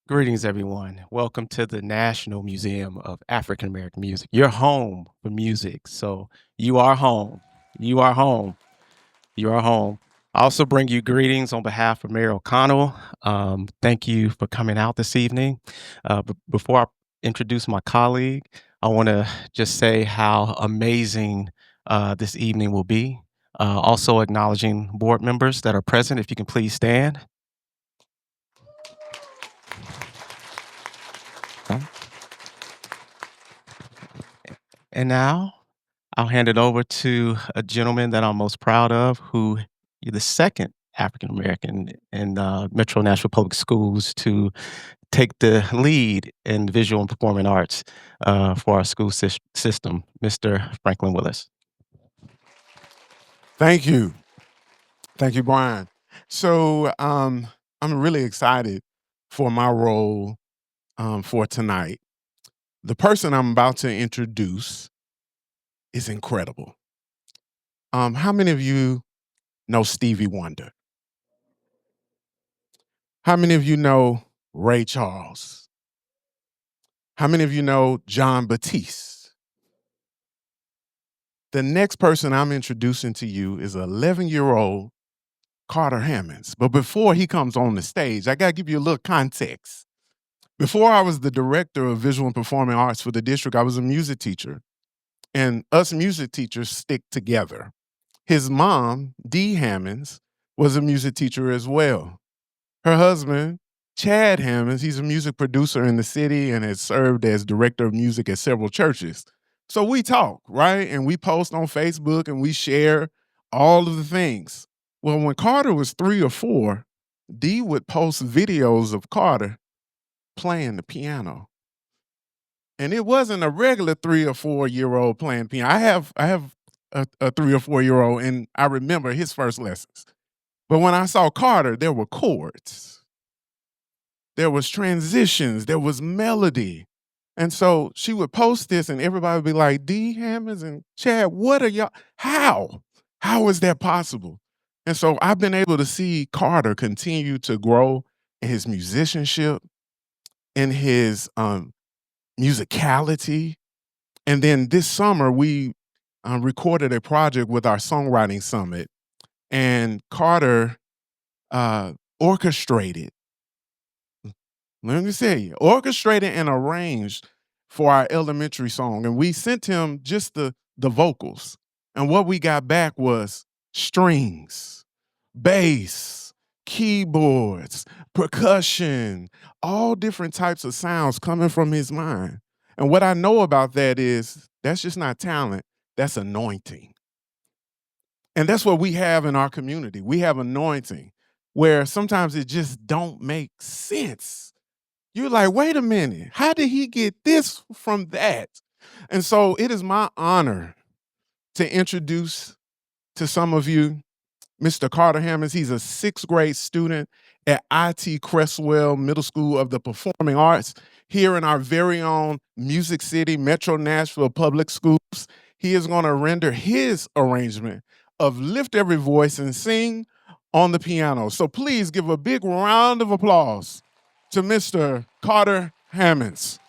Greetings, everyone. Welcome to the National Museum of African American Music, your home for music. So you are home. You are home. You are home. I also bring you greetings on behalf of Mayor O'Connell. Thank you for coming out this evening. Before I introduce my colleague, I want to just say how amazing this evening will be. Also acknowledging board members that are present. If you can please stand. And now I'll hand it over to a gentleman that I'm most proud of, who you're the second African American in Metro Nashville Public Schools to take the lead in visual and performing arts for our school system, Mr. Franklin Willis. Thank you. Thank you, Brian. So I'm really excited for my role for tonight. The person I'm about to introduce is incredible. How many of you know Stevie Wonder? How many of you know Ray Charles? How many of you know John Batiste? The next person I'm introducing to you is 11-year-old Carter Hammonds. But before he comes on the stage, I got to give you a little context. Before I was the director of visual and performing arts for the district, I was a music teacher. And us music teachers stick together. His mom, Dee Hammonds, was a music teacher as well. Her husband, Chad Hammonds, he's a music producer in the city and has served as director of music at several churches. So we talk, right? And we post on Facebook and we share all of the things. Well, when Carter was 3 or 4, Dee would post videos of Carter playing the piano. And it wasn't a regular 3 or 4-year-old playing piano. I have a 3 or 4-year-old, and I remember his first lessons. But when I saw Carter, there were chords, there was transitions, there was melody. And so she would post this, and everybody would be like, "Dee Hammonds and Chad, what are y'all? How? How is that possible?" And so I've been able to see Carter continue to grow in his musicianship, in his musicality. And then this summer, we recorded a project with our songwriting summit, and Carter orchestrated, let me say, orchestrated and arranged for our elementary song. And we sent him just the vocals. And what we got back was strings, bass, keyboards, percussion, all different types of sounds coming from his mind. And what I know about that is that's just not talent, that's anointing. And that's what we have in our community. We have anointing where sometimes it just don't make sense. You're like, wait a minute, how did he get this from that? And so it is my honor to introduce to some of you Mr. Carter Hammonds. He's a sixth grade student at IT Crestwell Middle School of the Performing Arts here in our very own Music City, Metro Nashville Public Schools. He is going to render his arrangement of Lift Every Voice and Sing on the piano. So please give a big round of applause to Mr. Carter Hammonds.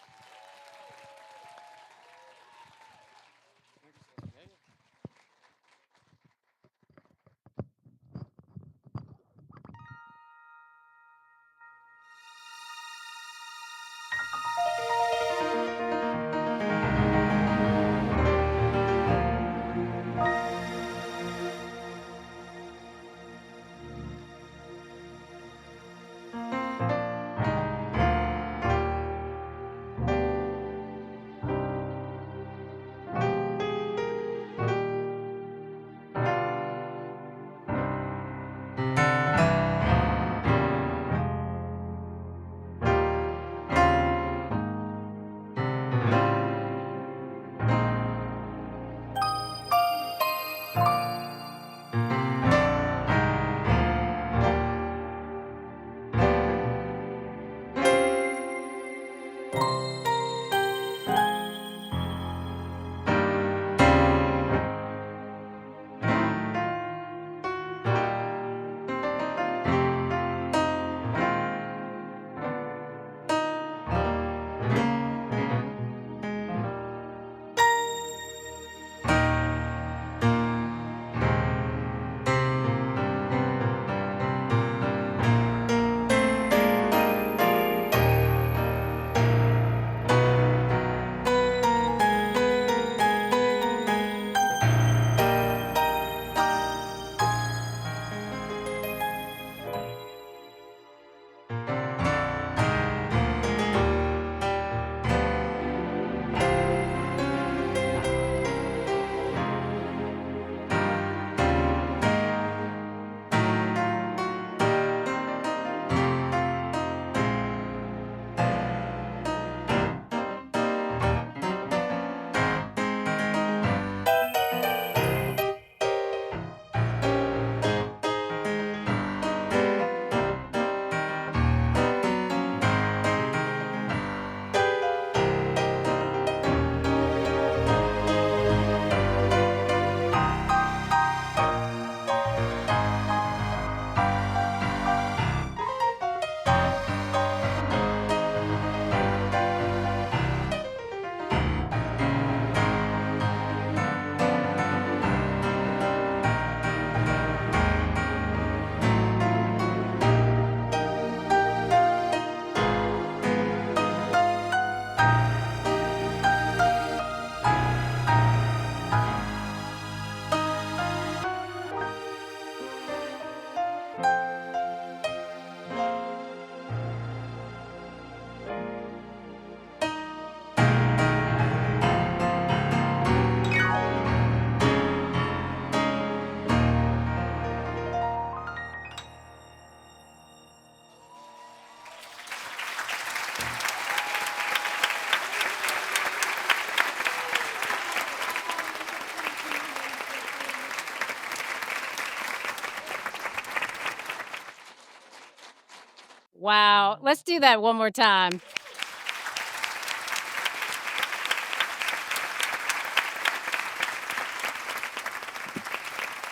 Wow. Let's do that one more time.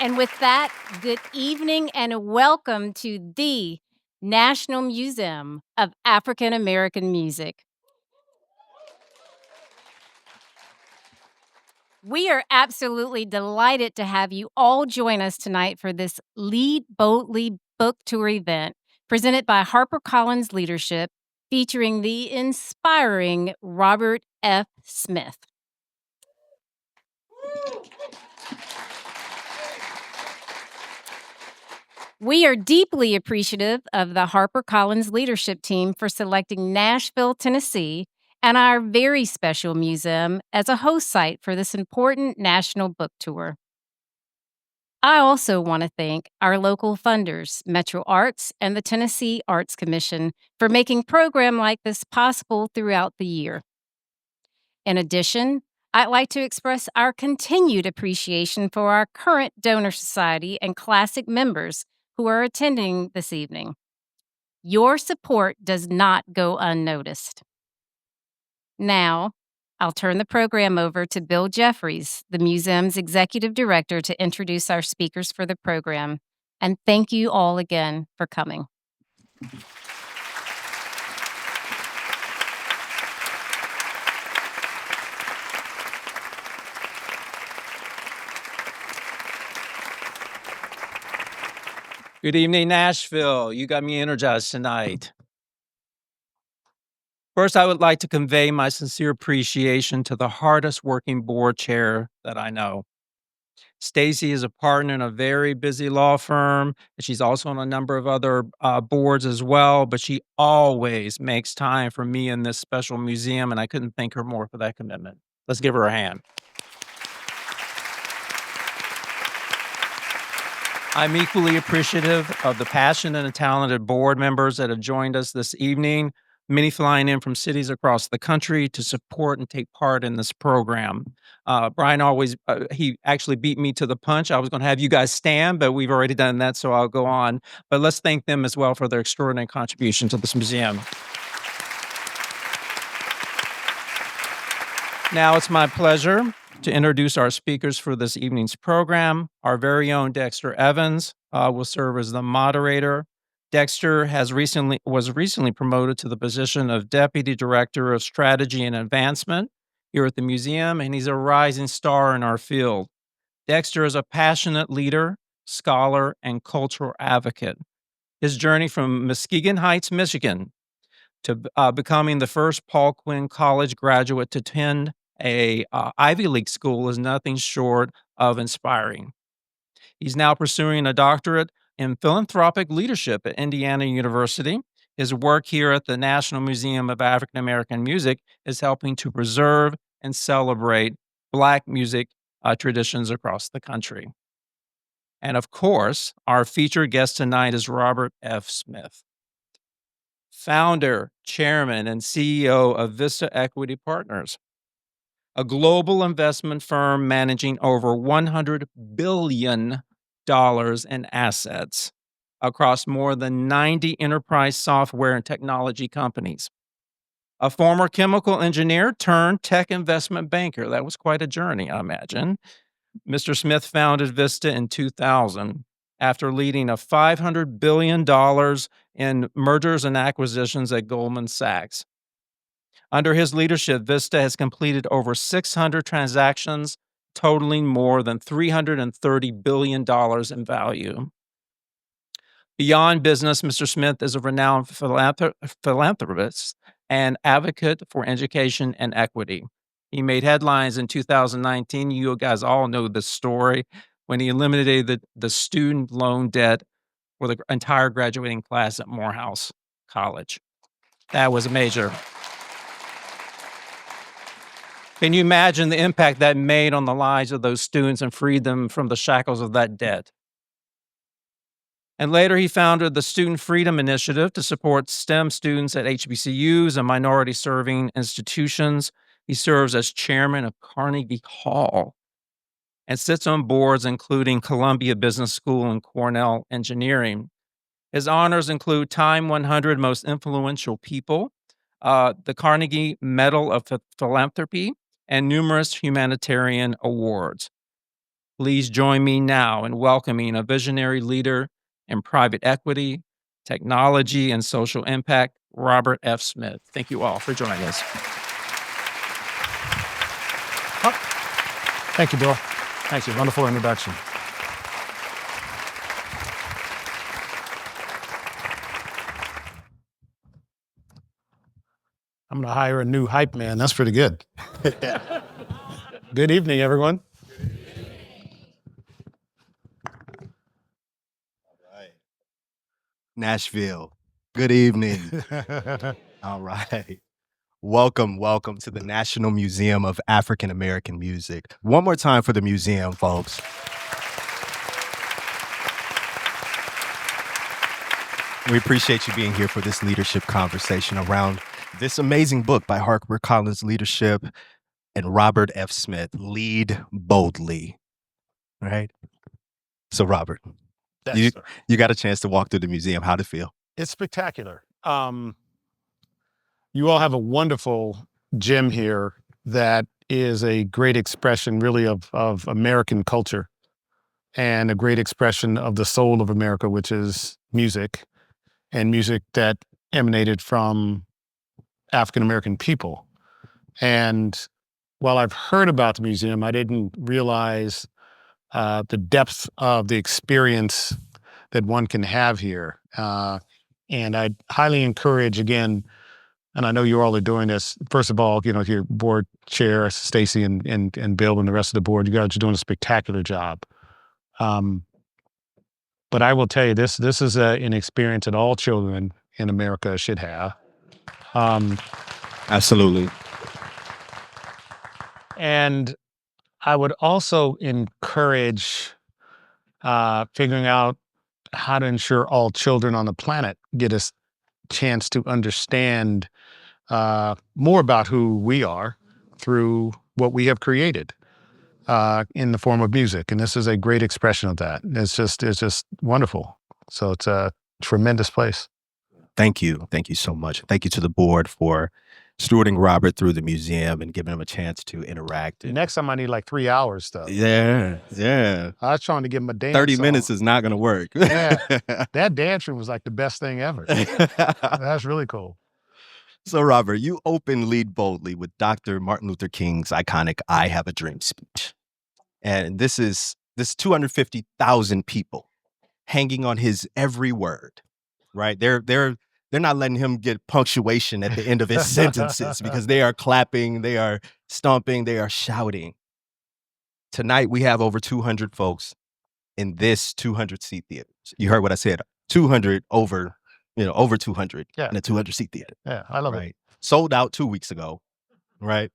And with that, good evening and welcome to the National Museum of African American Music. We are absolutely delighted to have you all join us tonight for this Lead Boldly book tour event presented by HarperCollins Leadership, featuring the inspiring Robert F. Smith. We are deeply appreciative of the HarperCollins Leadership team for selecting Nashville, Tennessee, and our very special museum as a host site for this important national book tour. I also want to thank our local funders, Metro Arts and the Tennessee Arts Commission, for making programs like this possible throughout the year. In addition, I'd like to express our continued appreciation for our current donor society and classic members who are attending this evening. Your support does not go unnoticed. Now, I'll turn the program over to Bill Jeffries, the museum's executive director, to introduce our speakers for the program. And thank you all again for coming. Good evening, Nashville. You got me energized tonight. First, I would like to convey my sincere appreciation to the hardest working board chair that I know. Stacy is a partner in a very busy law firm, and she's also on a number of other boards as well, but she always makes time for me in this special museum, and I couldn't thank her more for that commitment. Let's give her a hand. I'm equally appreciative of the passionate and talented board members that have joined us this evening, many flying in from cities across the country to support and take part in this program. Brian he actually beat me to the punch. I was going to have you guys stand, but we've already done that, so I'll go on. But let's thank them as well for their extraordinary contribution to this museum. Now it's my pleasure to introduce our speakers for this evening's program. Our very own Dexter Evans will serve as the moderator. Dexter was recently promoted to the position of Deputy Director of Strategy and Advancement here at the museum, and he's a rising star in our field. Dexter is a passionate leader, scholar, and cultural advocate. His journey from Muskegon Heights, Michigan, to becoming the first Paul Quinn College graduate to attend a Ivy League school is nothing short of inspiring. He's now pursuing a doctorate in philanthropic leadership at Indiana University. His work here at the National Museum of African American Music is helping to preserve and celebrate Black music traditions across the country. And of course, our featured guest tonight is Robert F. Smith, founder, chairman, and CEO of Vista Equity Partners, a global investment firm managing over $100 billion in assets across more than 90 enterprise software and technology companies. A former chemical engineer turned tech investment banker. That was quite a journey, I imagine. Mr. Smith founded Vista in 2000 after leading a $500 billion in mergers and acquisitions at Goldman Sachs. Under his leadership, Vista has completed over 600 transactions, totaling more than $330 billion in value. Beyond business, Mr. Smith is a renowned philanthropist and advocate for education and equity. He made headlines in 2019. You guys all know the story when he eliminated the student loan debt for the entire graduating class at Morehouse College. That was major. Can you imagine the impact that made on the lives of those students and freed them from the shackles of that debt? And later, he founded the Student Freedom Initiative to support STEM students at HBCUs and minority-serving institutions. He serves as chairman of Carnegie Hall and sits on boards including Columbia Business School and Cornell Engineering. His honors include Time 100 Most Influential People, the Carnegie Medal of Philanthropy, and numerous humanitarian awards. Please join me now in welcoming a visionary leader in private equity, technology, and social impact, Robert F. Smith. Thank you all for joining us. Thank you, Bill. Thank you. Wonderful introduction. I'm going to hire a new hype man. That's pretty good. Good evening, everyone. Nashville, good evening. All right. Welcome to the National Museum of African American Music. One more time for the museum, folks. We appreciate you being here for this leadership conversation around this amazing book by HarperCollins Leadership and Robert F. Smith, Lead Boldly. All right? So, Robert, you got a chance to walk through the museum. How'd it feel? It's spectacular. You all have a wonderful gym here that is a great expression, really, of American culture and a great expression of the soul of America, which is music, and music that emanated from African American people. And while I've heard about the museum, I didn't realize the depth of the experience that one can have here. And I highly encourage, again, and I know you all are doing this. First of all, your board chair, Stacy and Bill and the rest of the board, you guys are doing a spectacular job. But I will tell you, this is an experience that all children in America should have. Absolutely. And I would also encourage figuring out how to ensure all children on the planet get a chance to understand more about who we are through what we have created in the form of music. And this is a great expression of that. It's just wonderful. So it's a tremendous place. Thank you. Thank you so much. Thank you to the board for stewarding Robert through the museum and giving him a chance to interact. Next time I need like 3 hours, though. Yeah. I was trying to give him a dance 30 song. minutes is not going to work. Yeah, that dance room was like the best thing ever. That's really cool. So, Robert, you open Lead Boldly with Dr. Martin Luther King's iconic I Have a Dream speech. And this 250,000 people hanging on his every word, right? They're not letting him get punctuation at the end of his sentences because they are clapping, they are stomping, they are shouting. Tonight, we have over 200 folks in this 200-seat theater. You heard what I said, 200 over 200 in a 200-seat theater. Yeah, I love it. Sold out 2 weeks ago, right?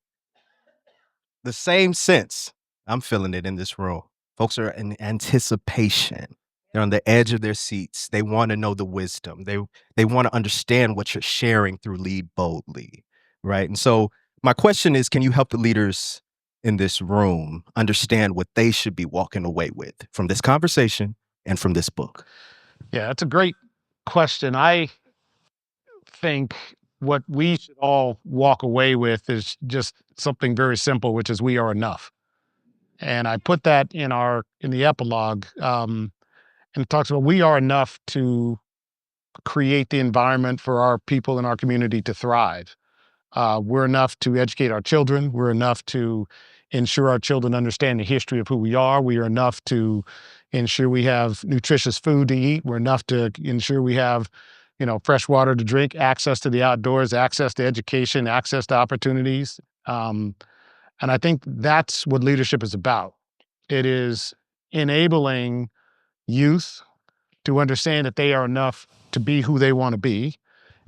The same sense, I'm feeling it in this room. Folks are in anticipation. They're on the edge of their seats. They want to know the wisdom. They want to understand what you're sharing through Lead Boldly, right? And so my question is, can you help the leaders in this room understand what they should be walking away with from this conversation and from this book? Yeah, that's a great question. I think what we should all walk away with is just something very simple, which is we are enough. And I put that in the epilogue, and it talks about we are enough to create the environment for our people in our community to thrive. We're enough to educate our children. We're enough to ensure our children understand the history of who we are. We are enough to ensure we have nutritious food to eat. We're enough to ensure we have, fresh water to drink, access to the outdoors, access to education, access to opportunities. And I think that's what leadership is about. It is enabling youth to understand that they are enough to be who they want to be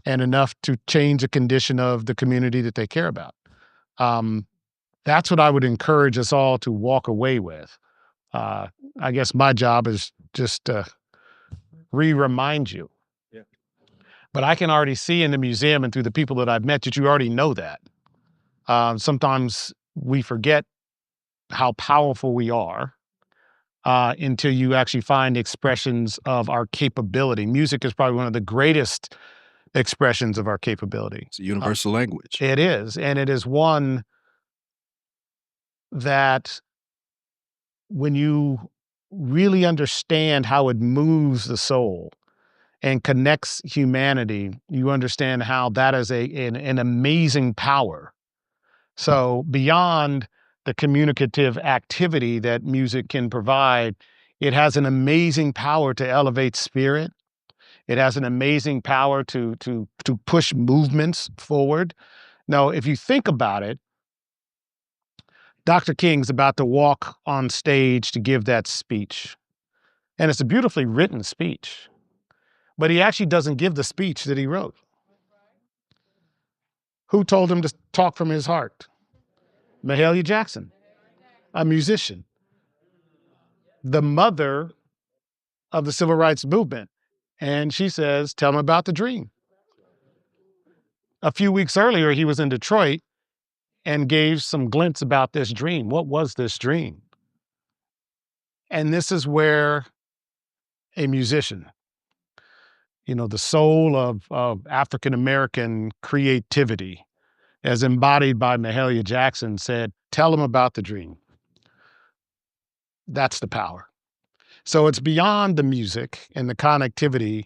and enough to change the condition of the community that they care about. That's what I would encourage us all to walk away with. I guess my job is just to remind you. Yeah. But I can already see in the museum and through the people that I've met that you already know that. Sometimes we forget how powerful we are. until you actually find expressions of our capability. Music is probably one of the greatest expressions of our capability. It's a universal language. It is, and it is one that when you really understand how it moves the soul and connects humanity, you understand how that is an amazing power. So beyond the communicative activity that music can provide, it has an amazing power to elevate spirit. It has an amazing power to push movements forward. Now, if you think about it, Dr. King's about to walk on stage to give that speech. And it's a beautifully written speech. But he actually doesn't give the speech that he wrote. Who told him to talk from his heart? Mahalia Jackson, a musician, the mother of the civil rights movement. And she says, tell him about the dream. A few weeks earlier, he was in Detroit and gave some glints about this dream. What was this dream? And this is where a musician, the soul of African-American creativity, as embodied by Mahalia Jackson, said, tell him about the dream. That's the power. So it's beyond the music and the connectivity.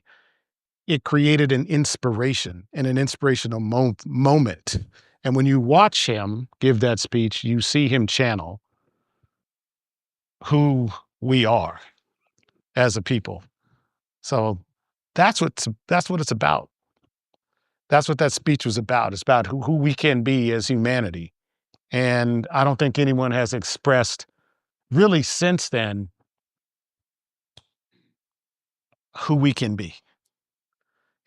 It created an inspiration and an inspirational moment. And when you watch him give that speech, you see him channel who we are as a people. So that's what it's about. That's what that speech was about. It's about who we can be as humanity. And I don't think anyone has expressed really since then who we can be.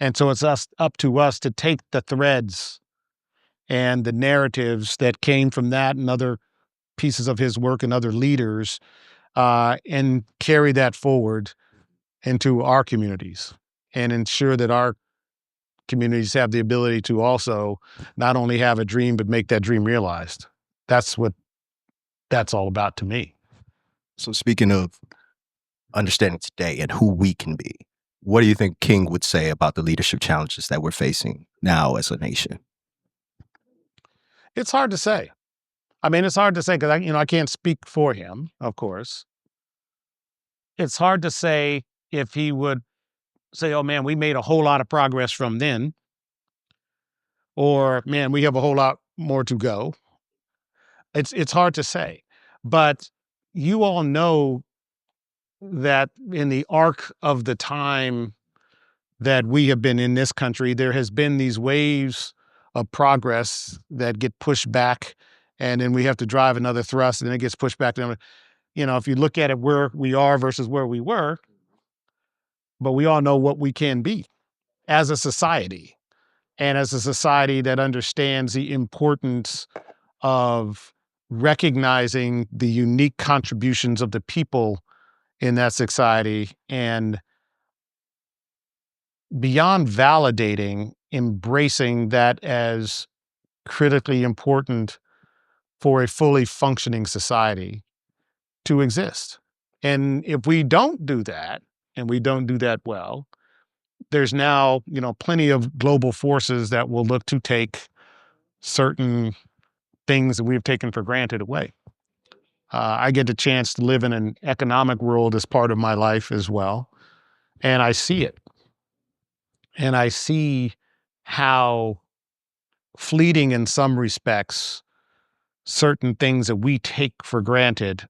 And so it's up to us to take the threads and the narratives that came from that and other pieces of his work and other leaders and carry that forward into our communities and ensure that our communities have the ability to also not only have a dream, but make that dream realized. That's what that's all about to me. So speaking of understanding today and who we can be, what do you think King would say about the leadership challenges that we're facing now as a nation? It's hard to say. I mean, it's hard to say because I can't speak for him, of course. It's hard to say if he would say, oh man, we made a whole lot of progress from then, or man, we have a whole lot more to go. It's hard to say, but you all know that in the arc of the time that we have been in this country, there has been these waves of progress that get pushed back, and then we have to drive another thrust, and then it gets pushed back. If you look at it where we are versus where we were, but we all know what we can be as a society, and as a society that understands the importance of recognizing the unique contributions of the people in that society, and beyond validating, embracing that as critically important for a fully functioning society to exist. And if we don't do that, and we don't do that well, there's now, plenty of global forces that will look to take certain things that we've taken for granted away. I get the chance to live in an economic world as part of my life as well. And I see it. And I see how fleeting in some respects certain things that we take for granted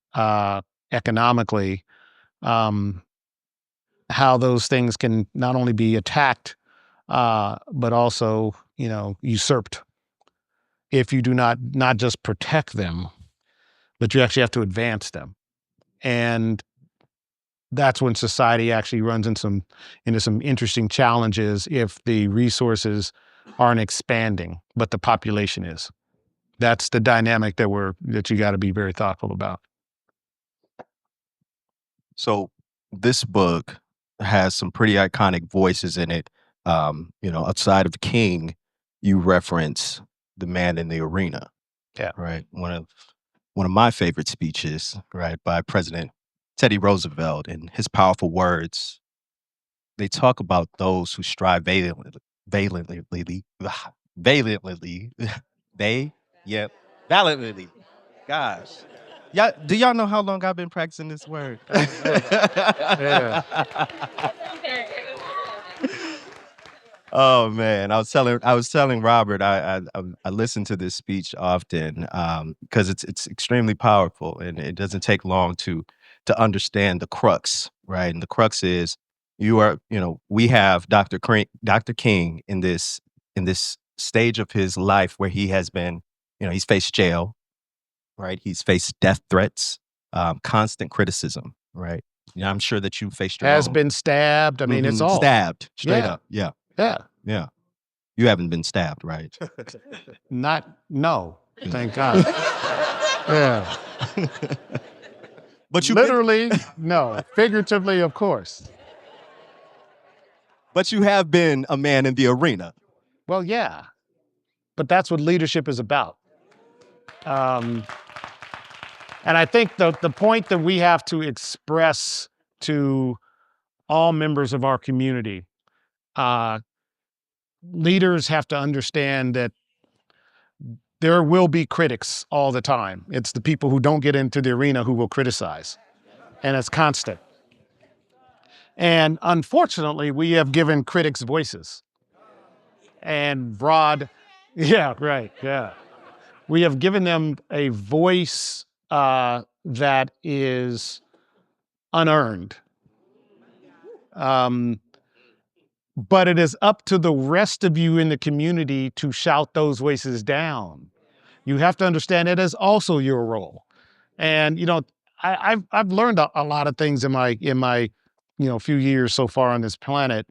economically, how those things can not only be attacked, but also, usurped if you do not just protect them, but you actually have to advance them. And that's when society actually runs into some interesting challenges if the resources aren't expanding, but the population is. That's the dynamic that you got to be very thoughtful about. So this book has some pretty iconic voices in it. Outside of King, you reference the man in the arena. Yeah. Right. One of my favorite speeches, right, by President Teddy Roosevelt and his powerful words, they talk about those who strive valiantly, valiantly, valiantly. Gosh. Yeah, do y'all know how long I've been practicing this word? Yeah. Oh man, I was telling Robert I listen to this speech often because it's extremely powerful and it doesn't take long to understand the crux, right? And the crux is we have Dr. King in this stage of his life where he has been, he's faced jail, right? He's faced death threats, constant criticism, right? Yeah, I'm sure that you faced your Has own. been stabbed. I mean, it's all. Stabbed straight Yeah. up. Yeah. Yeah. Yeah. You haven't been stabbed, right? No. Thank God. Yeah. But Literally, no. Figuratively, of course. But you have been a man in the arena. Well, yeah. But that's what leadership is about. And I think the point that we have to express to all members of our community, leaders have to understand that there will be critics all the time. It's the people who don't get into the arena who will criticize. And it's constant. And unfortunately, we have given critics voices. And yeah, right, yeah. We have given them a voice that is unearned. But it is up to the rest of you in the community to shout those voices down. You have to understand it is also your role. And I've learned a lot of things in my few years so far on this planet.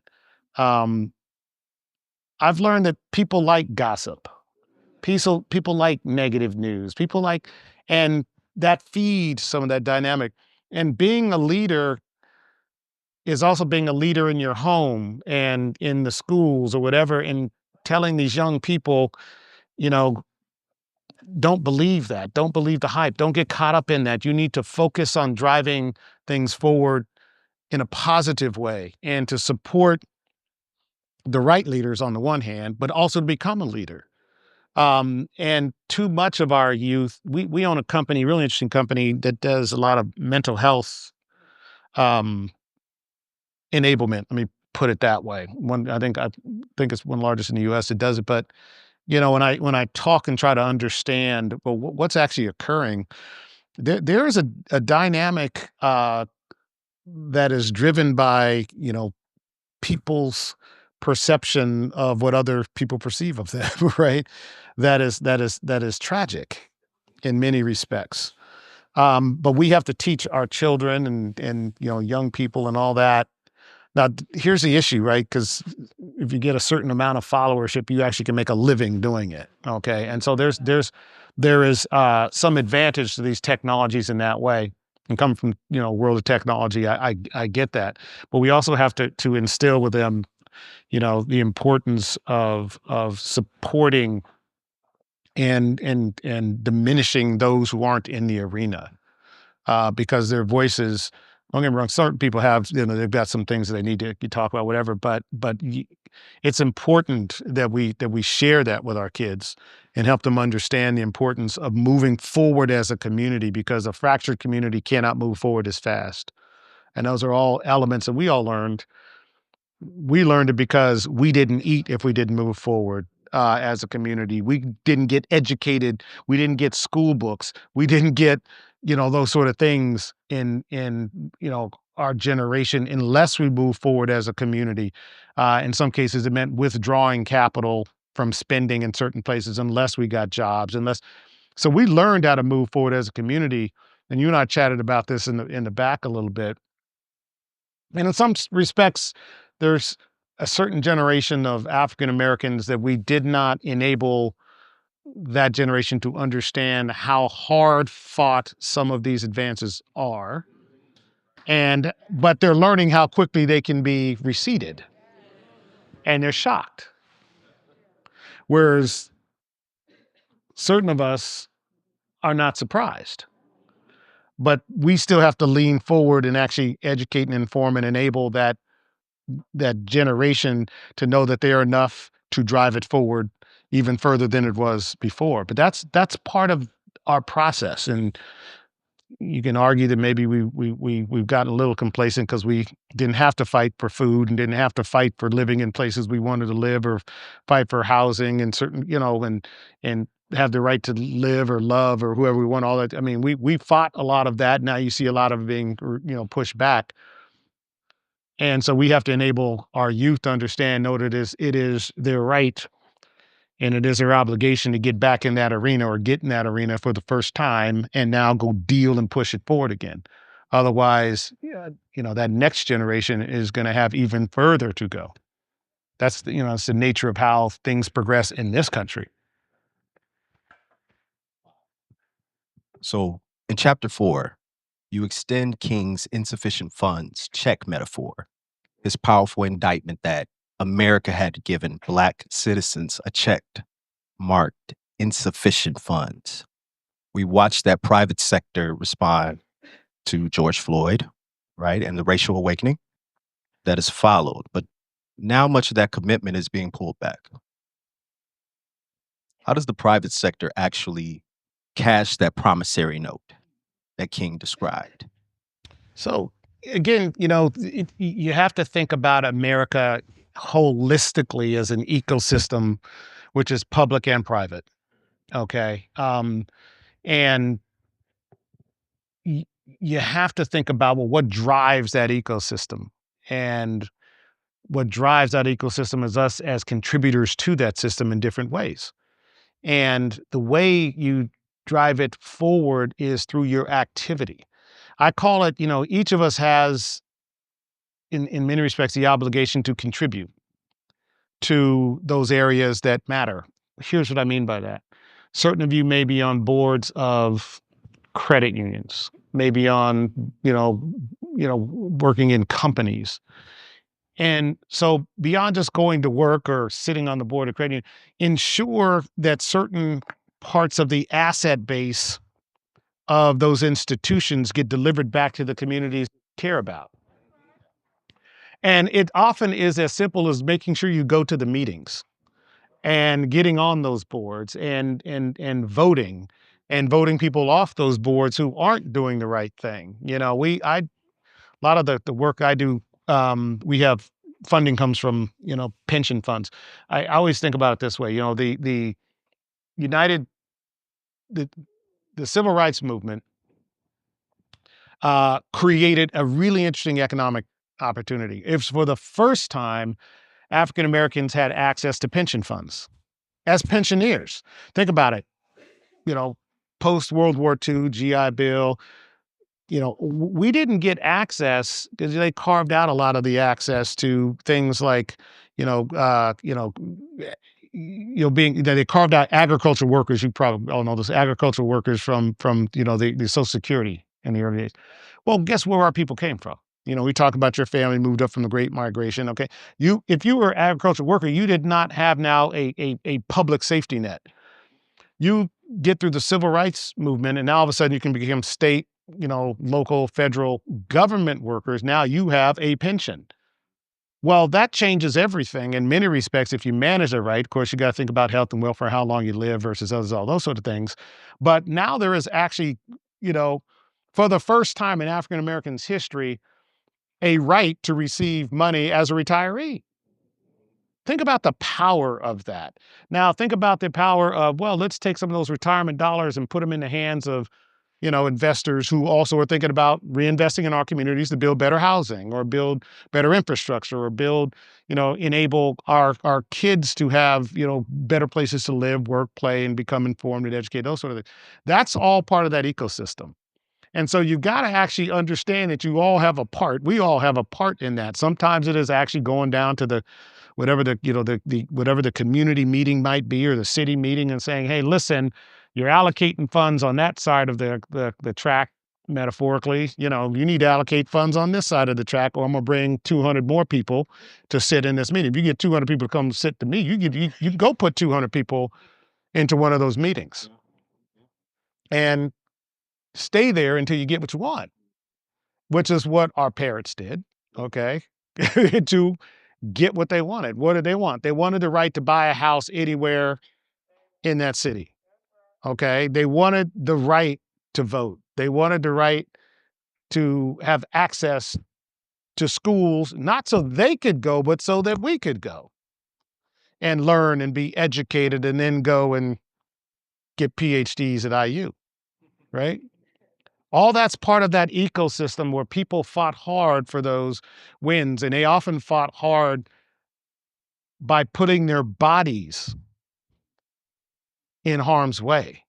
I've learned that people like gossip. People like negative news. And that feeds some of that dynamic. And being a leader is also being a leader in your home and in the schools or whatever, and telling these young people, don't believe that. Don't believe the hype. Don't get caught up in that. You need to focus on driving things forward in a positive way and to support the right leaders on the one hand, but also to become a leader. And too much of our youth, we own a company, really interesting company that does a lot of mental health enablement. Let me put it that way. I think it's one of the largest in the U.S. that does it. But when I talk and try to understand, well, what's actually occurring, there is a dynamic that is driven by people's perception of what other people perceive of them, right? That is tragic in many respects. But we have to teach our children and young people and all that. Now, here's the issue, right? Because if you get a certain amount of followership, you actually can make a living doing it. Okay, and so there is some advantage to these technologies in that way. And come from world of technology, I get that, but we also have to instill with them, the importance of supporting and diminishing those who aren't in the arena. Because their voices, don't get me wrong, certain people have, they've got some things that they need to talk about, whatever, but it's important that we share that with our kids and help them understand the importance of moving forward as a community, because a fractured community cannot move forward as fast. And those are all elements that we all learned. We learned it because we didn't eat if we didn't move forward as a community. We didn't get educated. We didn't get school books. We didn't get, those sort of things in our generation unless we move forward as a community. In some cases, it meant withdrawing capital from spending in certain places unless we got jobs. So we learned how to move forward as a community. And you and I chatted about this in the back a little bit. And in some respects, there's a certain generation of African Americans that we did not enable that generation to understand how hard fought some of these advances are. But they're learning how quickly they can be receded. And they're shocked. Whereas certain of us are not surprised. but we still have to lean forward and actually educate and inform and enable that generation to know that they are enough to drive it forward even further than it was before. But that's part of our process. And you can argue that maybe we've gotten a little complacent because we didn't have to fight for food and didn't have to fight for living in places we wanted to live, or fight for housing and certain, and have the right to live or love or whoever we want. All that. I mean, we fought a lot of that. Now you see a lot of it being, pushed back. And so we have to enable our youth to understand, know that it is their right and it is their obligation to get back in that arena, or get in that arena for the first time, and now go deal and push it forward again. Otherwise, that next generation is going to have even further to go. That's it's the nature of how things progress in this country. So in chapter 4, you extend King's insufficient funds check metaphor, his powerful indictment that America had given Black citizens a check marked insufficient funds. We watched that private sector respond to George Floyd, right, and the racial awakening that has followed. But now much of that commitment is being pulled back. How does the private sector actually cash that promissory note that King described? So again, you have to think about America holistically as an ecosystem, which is public and private. Okay. And you have to think about, well, what drives that ecosystem? And what drives that ecosystem is us as contributors to that system in different ways. And the way you drive it forward is through your activity. I call it, each of us has, in many respects, the obligation to contribute to those areas that matter. Here's what I mean by that. Certain of you may be on boards of credit unions, maybe on, working in companies. And so beyond just going to work or sitting on the board of credit union, ensure that certain parts of the asset base of those institutions get delivered back to the communities you care about. And it often is as simple as making sure you go to the meetings and getting on those boards and voting people off those boards who aren't doing the right thing. A lot of the work I do, we have funding comes from, pension funds. I always think about it this way, the United, the civil rights movement created a really interesting economic opportunity. It's for the first time African Americans had access to pension funds as pensioners. Think about it, post World War II, GI Bill, we didn't get access because they carved out a lot of the access to things like, they carved out agricultural workers. You probably all know this, agricultural workers from the Social Security in the early days. Well, guess where our people came from? We talk about your family moved up from the Great Migration. Okay, if you were an agricultural worker, you did not have now a public safety net. You get through the civil rights movement, and now all of a sudden you can become state, local, federal government workers. Now you have a pension. Well, that changes everything in many respects if you manage it right. Of course, you got to think about health and welfare, how long you live versus others, all those sort of things. But now there is actually, for the first time in African Americans' history, a right to receive money as a retiree. Think about the power of that. Now, think about the power of, well, let's take some of those retirement dollars and put them in the hands of, investors who also are thinking about reinvesting in our communities to build better housing or build better infrastructure or build, enable our kids to have, better places to live, work, play, and become informed and educated, those sort of things. That's all part of that ecosystem. And so you've got to actually understand that you all have a part. We all have a part in that. Sometimes it is actually going down to the whatever whatever the community meeting might be, or the city meeting, and saying, hey, listen, you're allocating funds on that side of the track, metaphorically. You need to allocate funds on this side of the track, or I'm gonna bring 200 more people to sit in this meeting. If you get 200 people to come sit to me, you can go put 200 people into one of those meetings. And stay there until you get what you want, which is what our parents did, okay, to get what they wanted. What did they want? They wanted the right to buy a house anywhere in that city, okay? They wanted the right to vote. They wanted the right to have access to schools, not so they could go, but so that we could go and learn and be educated and then go and get PhDs at IU, right? All that's part of that ecosystem where people fought hard for those wins, and they often fought hard by putting their bodies in harm's way,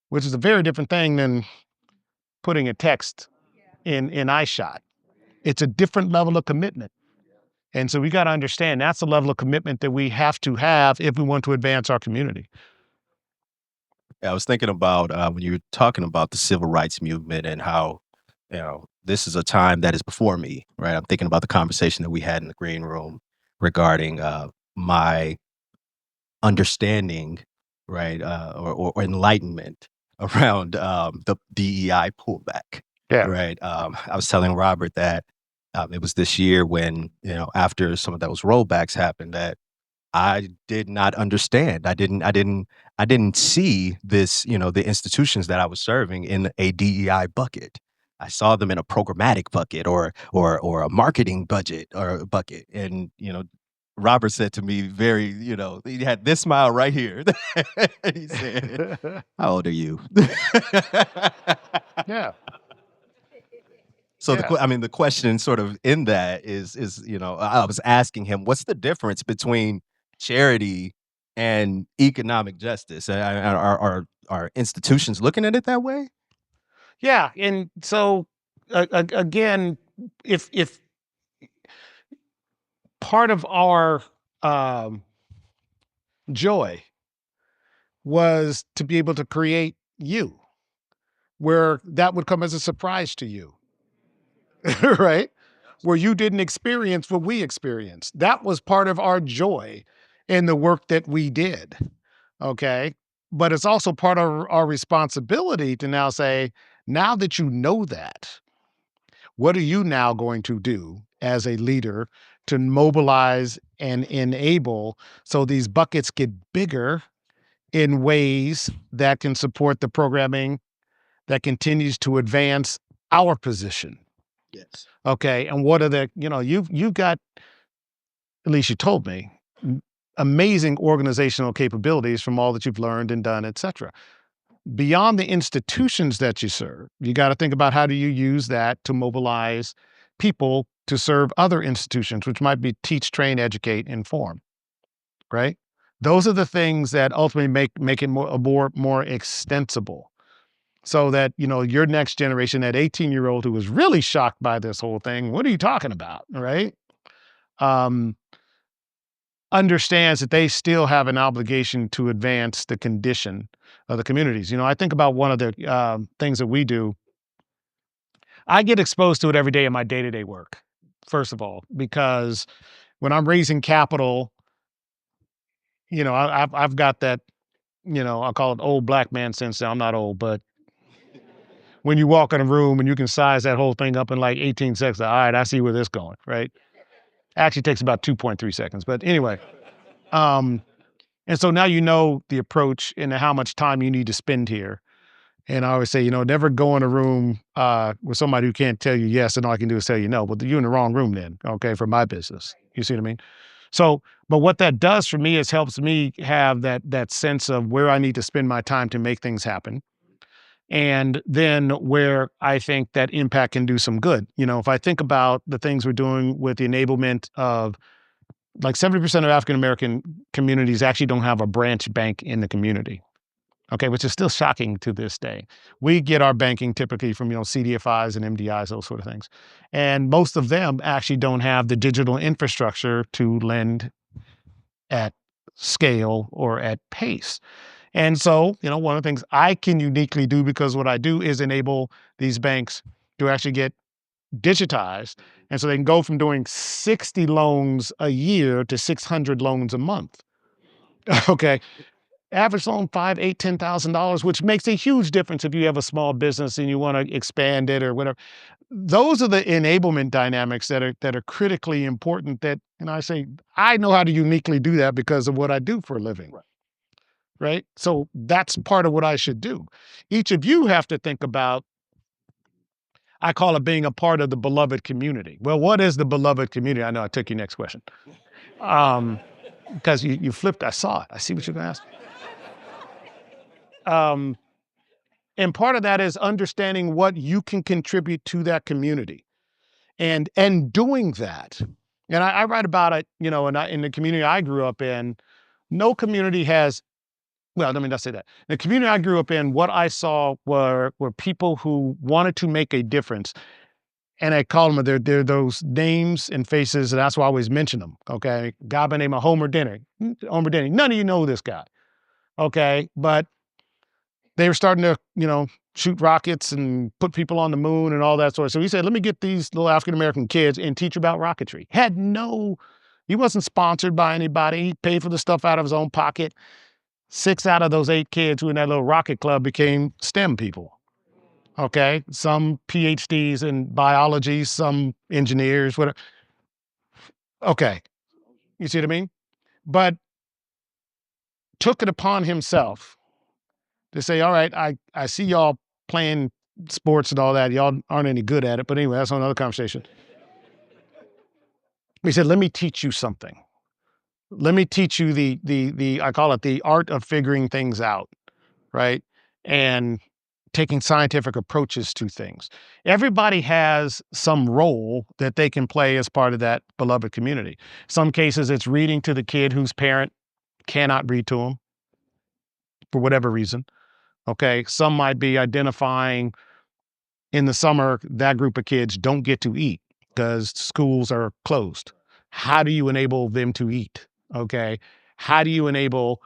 which is a very different thing than putting a text in iShot. It's a different level of commitment. And so we got to understand that's the level of commitment that we have to have if we want to advance our community. Yeah, I was thinking about when you were talking about the civil rights movement and how, this is a time that is before me, right? I'm thinking about the conversation that we had in the green room regarding my understanding, right, or enlightenment around the DEI pullback, Yeah. right? I was telling Robert that it was this year when, after some of those rollbacks happened, that I did not understand. I didn't see this, the institutions that I was serving in a DEI bucket. I saw them in a programmatic bucket or a marketing budget or bucket. And, Robert said to me very, he had this smile right here. He said, "How old are you?" Yeah. So Yeah. the question sort of in that is, I was asking him, what's the difference between charity and economic justice? Are institutions looking at it that way? Yeah. And so again, if part of our joy was to be able to create you, where that would come as a surprise to you, right? Where you didn't experience what we experienced. That was part of our joy in the work that we did. Okay. But it's also part of our responsibility to now say, now that you know that, what are you now going to do as a leader to mobilize and enable so these buckets get bigger in ways that can support the programming that continues to advance our position? Yes. Okay. And what are the, you've got, at least you told me, amazing organizational capabilities from all that you've learned and done, et cetera. Beyond the institutions that you serve, you got to think about how do you use that to mobilize people to serve other institutions, which might be teach, train, educate, inform, right? Those are the things that ultimately make it more extensible. So that, your next generation, that 18-year-old who was really shocked by this whole thing, what are you talking about, right? Understands that they still have an obligation to advance the condition of the communities. I think about one of the things that we do. I get exposed to it every day in my day-to-day work, first of all, because when I'm raising capital, I've got that, I'll call it old black man sense. I'm not old, but when you walk in a room and you can size that whole thing up in like 18 seconds, all right, I see where this is going, right? Actually takes about 2.3 seconds, but anyway. And so now you know the approach and how much time you need to spend here. And I always say, never go in a room with somebody who can't tell you yes and all I can do is tell you no. Well, you're in the wrong room then, okay, for my business. You see what I mean? So, but what that does for me is helps me have that sense of where I need to spend my time to make things happen. And then where I think that impact can do some good. If I think about the things we're doing with the enablement of like 70% of African American communities actually don't have a branch bank in the community. Okay, which is still shocking to this day. We get our banking typically from, CDFIs and MDIs, those sort of things. And most of them actually don't have the digital infrastructure to lend at scale or at pace. And so, one of the things I can uniquely do because what I do is enable these banks to actually get digitized. And so they can go from doing 60 loans a year to 600 loans a month. Okay. Average loan, $5,000, $8,000, $10,000, which makes a huge difference if you have a small business and you want to expand it or whatever. Those are the enablement dynamics that are critically important. That, and I say, I know how to uniquely do that because of what I do for a living. Right? So that's part of what I should do. Each of you have to think about, I call it being a part of the beloved community. Well, what is the beloved community? I know I took your next question. Because you flipped, I saw it. I see what you're going to ask. And part of that is understanding what you can contribute to that community, and doing that. And I write about it, in the community I grew up in, no community has. Well, let me not say that. The community I grew up in, what I saw were people who wanted to make a difference, and I call them, they're those names and faces, and that's why I always mention them. Okay, guy by the name of Homer Denny. None of you know this guy. Okay, but they were starting to, shoot rockets and put people on the moon and all that sort of. So he said, let me get these little African-American kids and teach about rocketry. He wasn't sponsored by anybody. He paid for the stuff out of his own pocket. 6 out of those 8 kids who in that little rocket club became STEM people. Okay. Some PhDs in biology, some engineers, whatever. Okay. You see what I mean? But took it upon himself to say, all right, I see y'all playing sports and all that. Y'all aren't any good at it. But anyway, that's another conversation. He said, let me teach you something. Let me teach you the I call it the art of figuring things out, right? And taking scientific approaches to things. Everybody has some role that they can play as part of that beloved community. Some cases it's reading to the kid whose parent cannot read to them for whatever reason. Okay. Some might be identifying in the summer, that group of kids don't get to eat because schools are closed. How do you enable them to eat? Okay. How do you enable,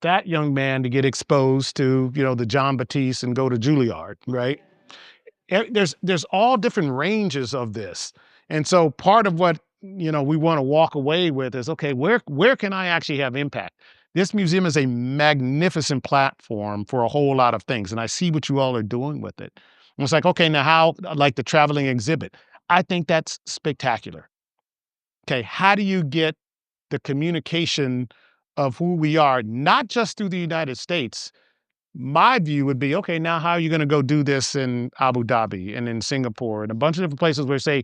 that young man to get exposed to, the John Batiste and go to Juilliard, right? There's all different ranges of this. And so part of what, we want to walk away with is, okay, where can I actually have impact? This museum is a magnificent platform for a whole lot of things. And I see what you all are doing with it. And it's like, okay, now how, like the traveling exhibit, I think that's spectacular. Okay, how do you get the communication of who we are, not just through the United States? My view would be, okay, now how are you going to go do this in Abu Dhabi and in Singapore and a bunch of different places where say,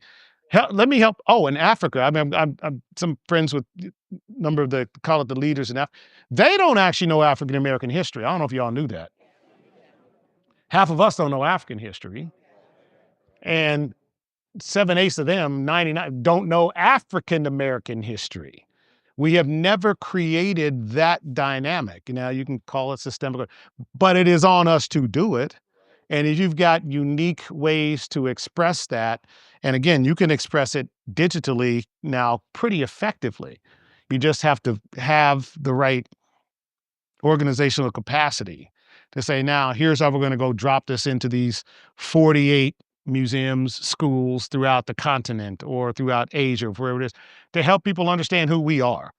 let me help. Oh, in Africa, I mean, I'm some friends with a number of call it the leaders in Africa. They don't actually know African American history. I don't know if y'all knew that. Half of us don't know African history, and 7/8 of them, 99, don't know African American history. We have never created that dynamic. Now, you can call it systemic, but it is on us to do it. And if you've got unique ways to express that, and again, you can express it digitally now pretty effectively. You just have to have the right organizational capacity to say, now, here's how we're going to go drop this into these 48 museums, schools throughout the continent or throughout Asia, wherever it is, to help people understand who we are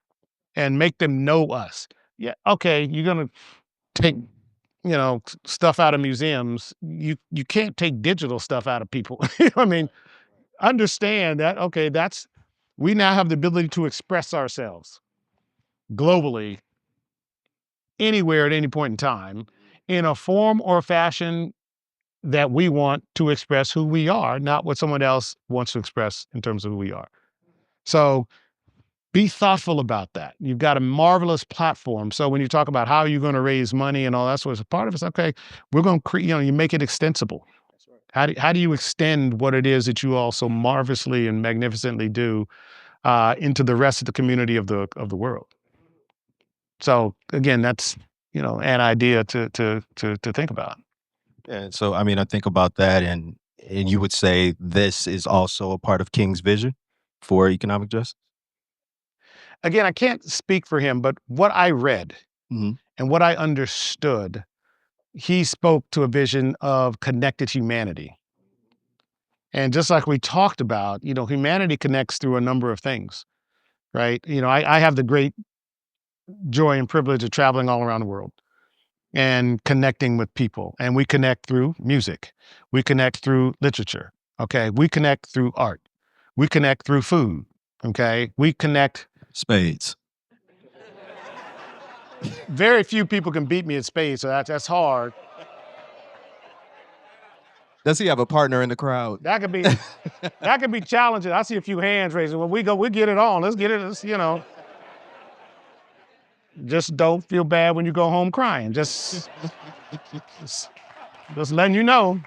and make them know us. Yeah, okay, you're going to take, stuff out of museums. You can't take digital stuff out of people. I mean, understand that, okay, we now have the ability to express ourselves globally, anywhere at any point in time, in a form or fashion that we want to express who we are, not what someone else wants to express in terms of who we are. So be thoughtful about that. You've got a marvelous platform. So when you talk about how you're going to raise money and all that sort of part of it's, okay, we're going to create, you make it extensible. How do you extend what it is that you all so marvelously and magnificently do into the rest of the community of the world? So again, that's an idea to think about. And so, I mean, I think about that, and you would say this is also a part of King's vision for economic justice? Again, I can't speak for him, but what I read Mhm. and what I understood, he spoke to a vision of connected humanity. And just like we talked about, humanity connects through a number of things, right? I have the great joy and privilege of traveling all around the world and connecting with people. And we connect through music. We connect through literature. Okay. We connect through art. We connect through food. Okay. We connect. Spades. Very few people can beat me at spades, so that's hard. Does he have a partner in the crowd? That could be challenging. I see a few hands raising. When we get it on. Let's get it. Just don't feel bad when you go home crying. Just letting you know.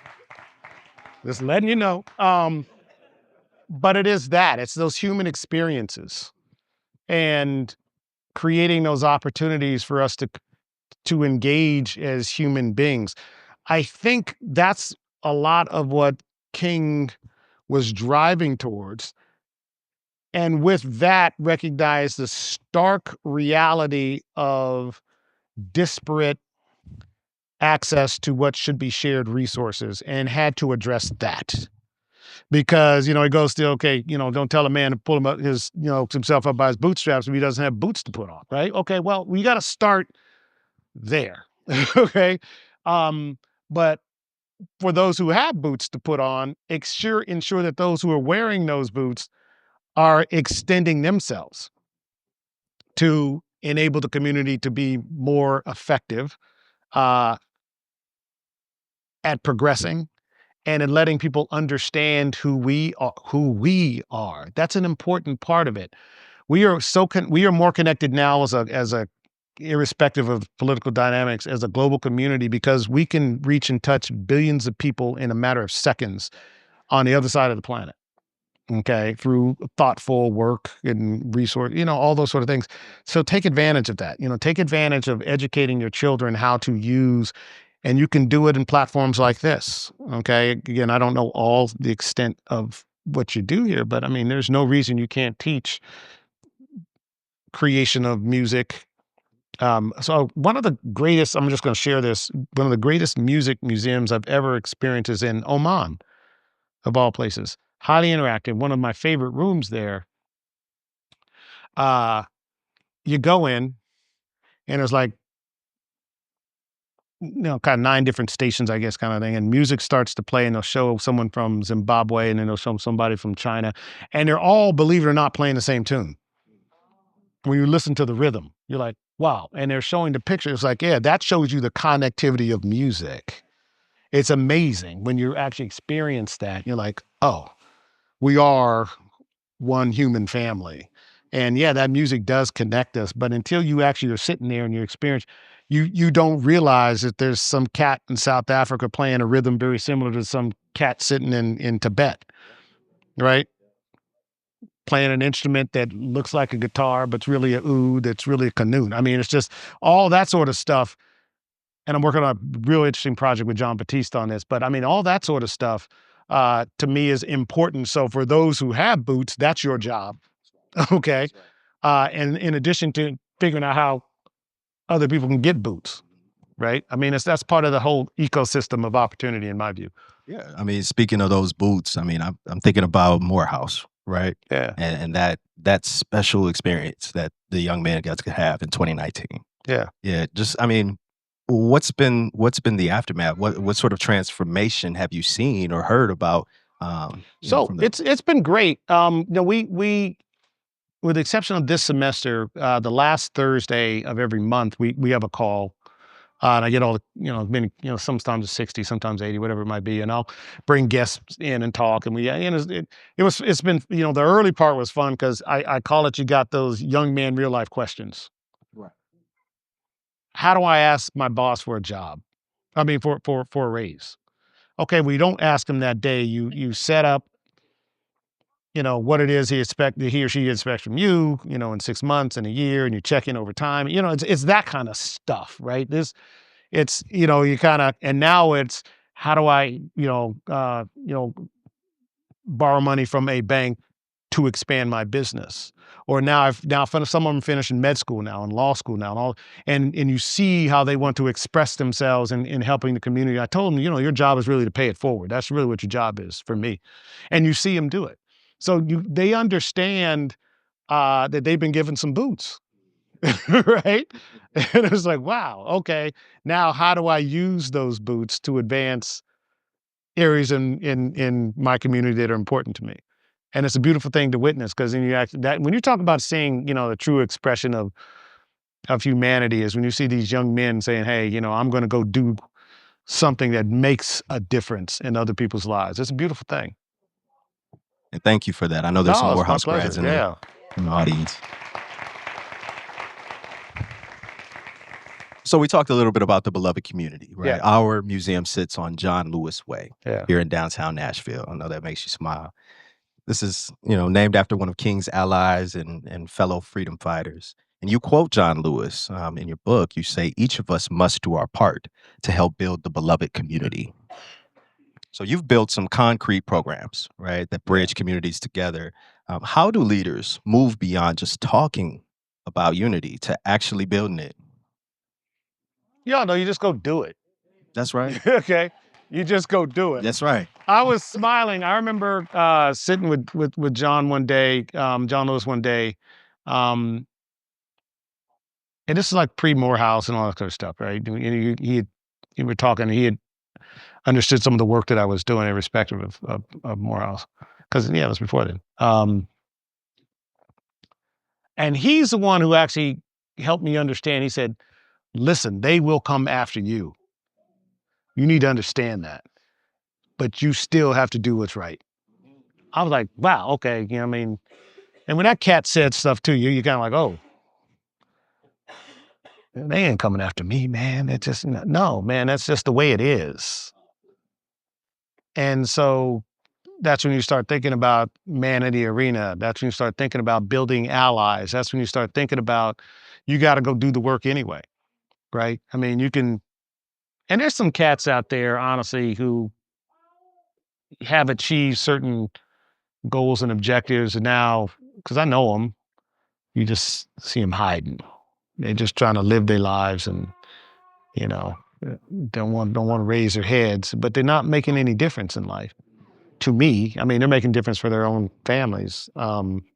Just letting you know. But it is that. It's those human experiences and creating those opportunities for us to engage as human beings. I think that's a lot of what King was driving towards. And with that, recognize the stark reality of disparate access to what should be shared resources and had to address that. Because, he goes to, okay, don't tell a man to pull him up himself up by his bootstraps if he doesn't have boots to put on, right? Okay, well, we got to start there. Okay. But for those who have boots to put on, ensure that those who are wearing those boots are extending themselves to enable the community to be more effective at progressing and in letting people understand who we are. That's an important part of it. We are more connected now as a irrespective of political dynamics as a global community because we can reach and touch billions of people in a matter of seconds on the other side of the planet. Okay, through thoughtful work and resource, all those sort of things. So take advantage of that. Take advantage of educating your children how to use, and you can do it in platforms like this. Okay, again, I don't know all the extent of what you do here, but I mean, there's no reason you can't teach creation of music. So one of the greatest, I'm just going to share this, one of the greatest music museums I've ever experienced is in Oman, of all places. Highly interactive. One of my favorite rooms there. You go in and there's like, kind of 9 different stations, I guess, kind of thing. And music starts to play and they'll show someone from Zimbabwe and then they'll show somebody from China. And they're all, believe it or not, playing the same tune. When you listen to the rhythm, you're like, wow. And they're showing the picture. It's like, yeah, that shows you the connectivity of music. It's amazing when you actually experience that. You're like, oh, we are one human family. And yeah, that music does connect us. But until you actually are sitting there and you experience, you don't realize that there's some cat in South Africa playing a rhythm very similar to some cat sitting in Tibet, right? Playing an instrument that looks like a guitar, but it's really a oud, that's really a canoe. I mean, it's just all that sort of stuff. And I'm working on a real interesting project with John Batiste on this. But I mean, all that sort of stuff to me is important. So for those who have boots, that's your job. Okay. And in addition to figuring out how other people can get boots, right? I mean, that's part of the whole ecosystem of opportunity in my view. Yeah. I mean, speaking of those boots, I mean, I'm thinking about Morehouse, right? Yeah. And that special experience that the young man got to have in 2019. Yeah. Yeah. Just, I mean, what's been the aftermath? What sort of transformation have you seen or heard about? It's been great. We with the exception of this semester, the last Thursday of every month, we have a call. And I get all the, many, sometimes it's 60, sometimes 80, whatever it might be. And I'll bring guests in and talk. And it's been, the early part was fun because I call it, you got those young man real life questions. Right. How do I ask my boss for a job? I mean, for a raise. Okay, well, you don't ask him that day. You set up, what it is he or she expects from you, in 6 months and a year, and you check in over time. It's that kind of stuff, right? It's, you kind of, and now it's, how do I, borrow money from a bank to expand my business? Or now some of them finishing med school now and law school now and you see how they want to express themselves in helping the community. I told them, your job is really to pay it forward. That's really what your job is for me. And you see them do it. So they understand that they've been given some boots. right? And it was like, wow, okay. Now, how do I use those boots to advance areas in my community that are important to me? And it's a beautiful thing to witness because then you act that when you talk about seeing, the true expression of humanity is when you see these young men saying, hey, I'm going to go do something that makes a difference in other people's lives. It's a beautiful thing. And thank you for that. I know there's some No, it's my Morehouse pleasure. grads in Yeah. the audience. So we talked a little bit about the beloved community, right? Yeah. Our museum sits on John Lewis Way Yeah. here in downtown Nashville. I know that makes you smile. This is, named after one of King's allies and fellow freedom fighters. And you quote John Lewis in your book. You say, each of us must do our part to help build the beloved community. So you've built some concrete programs, right, that bridge communities together. How do leaders move beyond just talking about unity to actually building it? Y'all know you just go do it. That's right. Okay. You just go do it. That's right. I was smiling. I remember sitting with John one day, John Lewis one day. And this is like pre-Morehouse and all that kind of stuff, right? He were talking, he had understood some of the work that I was doing irrespective of Morehouse. Because, it was before then. And he's the one who actually helped me understand. He said, listen, they will come after you. You need to understand that. But you still have to do what's right. I was like, wow, okay. And when that cat said stuff to you, you're kind of like, oh, they ain't coming after me, man. It's just, no, man, that's just the way it is. And so that's when you start thinking about man in the arena. That's when you start thinking about building allies. That's when you start thinking about, you got to go do the work anyway, right? You can, and there's some cats out there, honestly, who have achieved certain goals and objectives. And now, because I know them, you just see them hiding. They're just trying to live their lives and, don't want to raise their heads, but they're not making any difference in life. To me, they're making difference for their own families.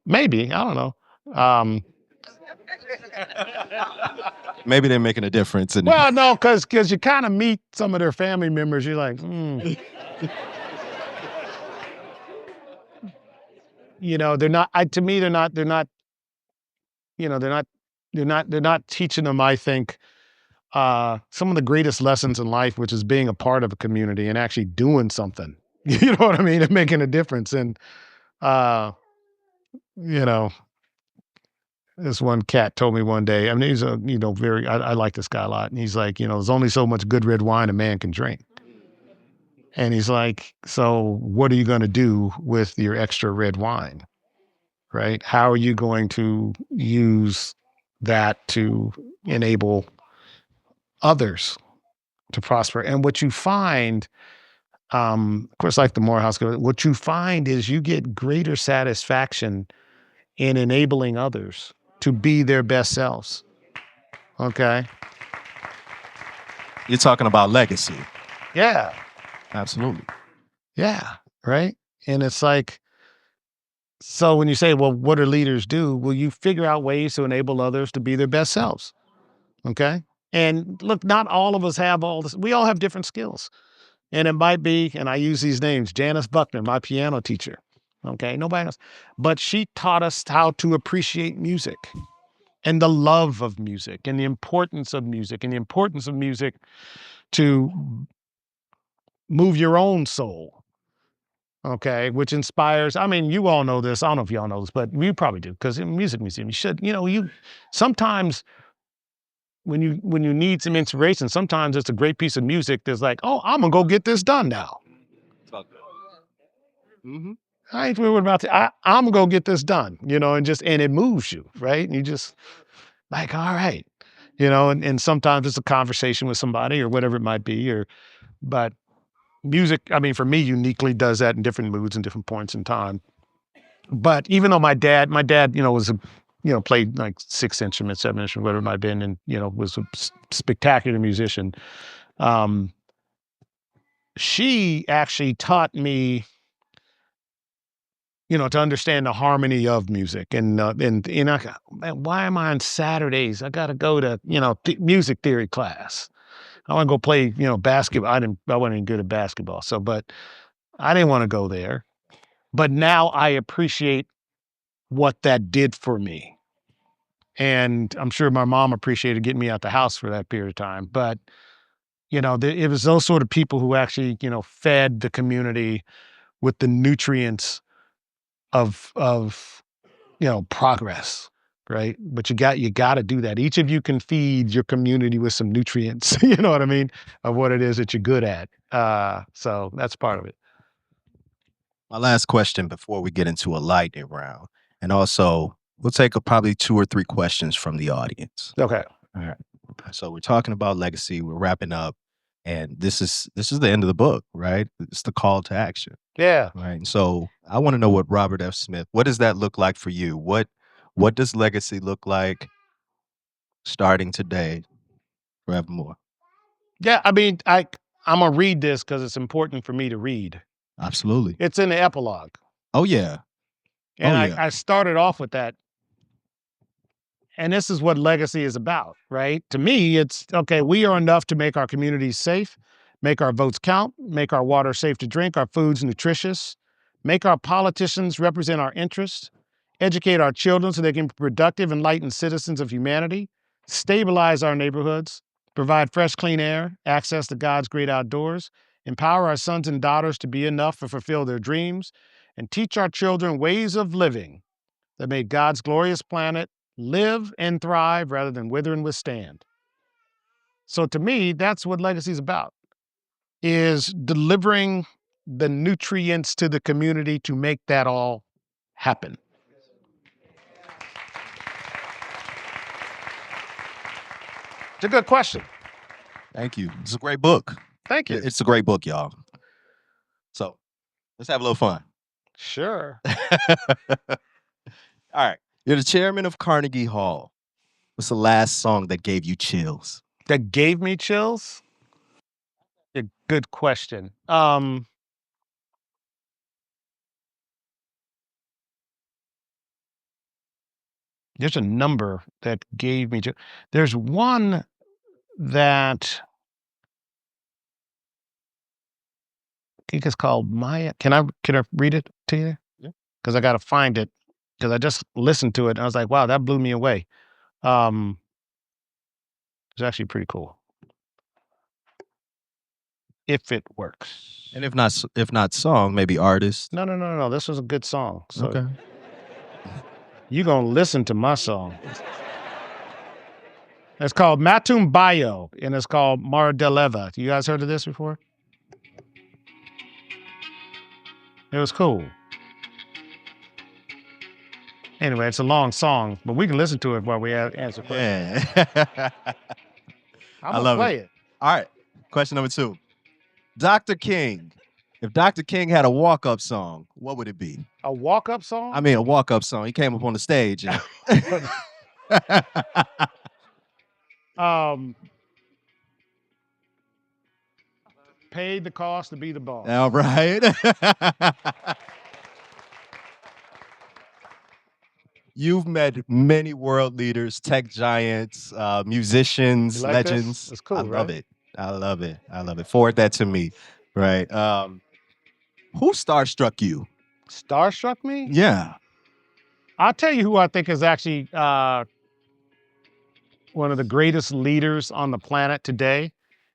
Maybe, I don't know. Maybe they're making a difference. Well, no, because you kind of meet some of their family members. You're like, they're not. To me, they're not. They're not teaching them, I think, some of the greatest lessons in life, which is being a part of a community and actually doing something. You know what I mean? And making a difference. And this one cat told me one day, he's a, I like this guy a lot. And he's like, there's only so much good red wine a man can drink. And he's like, so what are you going to do with your extra red wine? Right? How are you going to use that to enable others to prosper? And what you find, of course, like the Morehouse, what you find is you get greater satisfaction in enabling others to be their best selves. Okay? You're talking about legacy. Yeah. Absolutely. Yeah. Right? And it's like, so when you say, well, what do leaders do? Well, you figure out ways to enable others to be their best selves. Okay? And look, not all of us have all this. We all have different skills. And it might be, and I use these names, Janice Buckner, my piano teacher. Okay? Nobody else. But she taught us how to appreciate music and the love of music and the importance of music and the importance of music to move your own soul. Okay, which inspires, you all know this. I don't know if y'all know this, but you probably do, because in music museum, you should, you sometimes when you need some inspiration, sometimes it's a great piece of music that's like, oh, I'm gonna go get this done now. Mm-hmm. I ain't worried about that. I'm gonna go get this done, and it moves you, right? And you just like, all right, and sometimes it's a conversation with somebody or whatever it might be, but music, for me, uniquely does that in different moods and different points in time. But even though my dad, was played like 6 instruments, 7 instruments, whatever it might have been, and, was a spectacular musician. She actually taught me to understand the harmony of music. And man, why am I on Saturdays? I got to go to, music theory class. I want to go play, basketball. I wasn't even good at basketball. But I didn't want to go there. But now I appreciate what that did for me. And I'm sure my mom appreciated getting me out the house for that period of time. But, it was those sort of people who actually, fed the community with the nutrients of progress, right? But you got to do that. Each of you can feed your community with some nutrients, you know what I mean, of what it is that you're good at. So that's part of it. My last question before we get into a lightning round, and also we'll take probably 2 or 3 questions from the audience. Okay. All right. So we're talking about legacy. We're wrapping up, and this is the end of the book, right? It's the call to action. Yeah. Right. So I want to know what Robert F. Smith. What does that look like for you? What does legacy look like starting today, forevermore? Yeah. I mean, I'm gonna read this because it's important for me to read. Absolutely. It's in the epilogue. Oh yeah. And Oh, yeah. I started off with that. And this is what legacy is about, right? To me, it's okay, we are enough to make our communities safe, make our votes count, make our water safe to drink, our foods nutritious, make our politicians represent our interests, educate our children so they can be productive, enlightened citizens of humanity, stabilize our neighborhoods, provide fresh, clean air, access to God's great outdoors, empower our sons and daughters to be enough to fulfill their dreams, and teach our children ways of living that make God's glorious planet live and thrive rather than wither and withstand. So to me, that's what legacy is about, is delivering the nutrients to the community to make that all happen. It's a good question. Thank you. It's a great book. Thank you. It's a great book, y'all. So let's have a little fun. Sure. All right. You're the chairman of Carnegie Hall. What's the last song that gave you chills? That gave me chills? A good question. There's a number that gave me chills. There's one that I think it's called Maya. Can I read it to you? Yeah. Because I got to find it. Because I just listened to it and I was like, wow, that blew me away. It's actually pretty cool. If it works. And if not song, maybe artist. No. This was a good song. So Okay. you're going to listen to my song. It's called Matum Bayo, and it's called Mar Deleva. You guys heard of this before? It was cool. Anyway, it's a long song, but we can listen to it while we answer questions. Yeah. I'm I love gonna play it. All right. Question number 2. Dr. King. If Dr. King had a walk-up song, what would it be? A walk-up song? I mean, a walk-up song. He came up on the stage. And Paid the cost to be the boss. all right. You've met many world leaders, tech giants, musicians, You like legends. this? It's cool, I right? love it. Forward that to me. Right. Who starstruck you? Starstruck me? Yeah. I'll tell you who I think is actually one of the greatest leaders on the planet today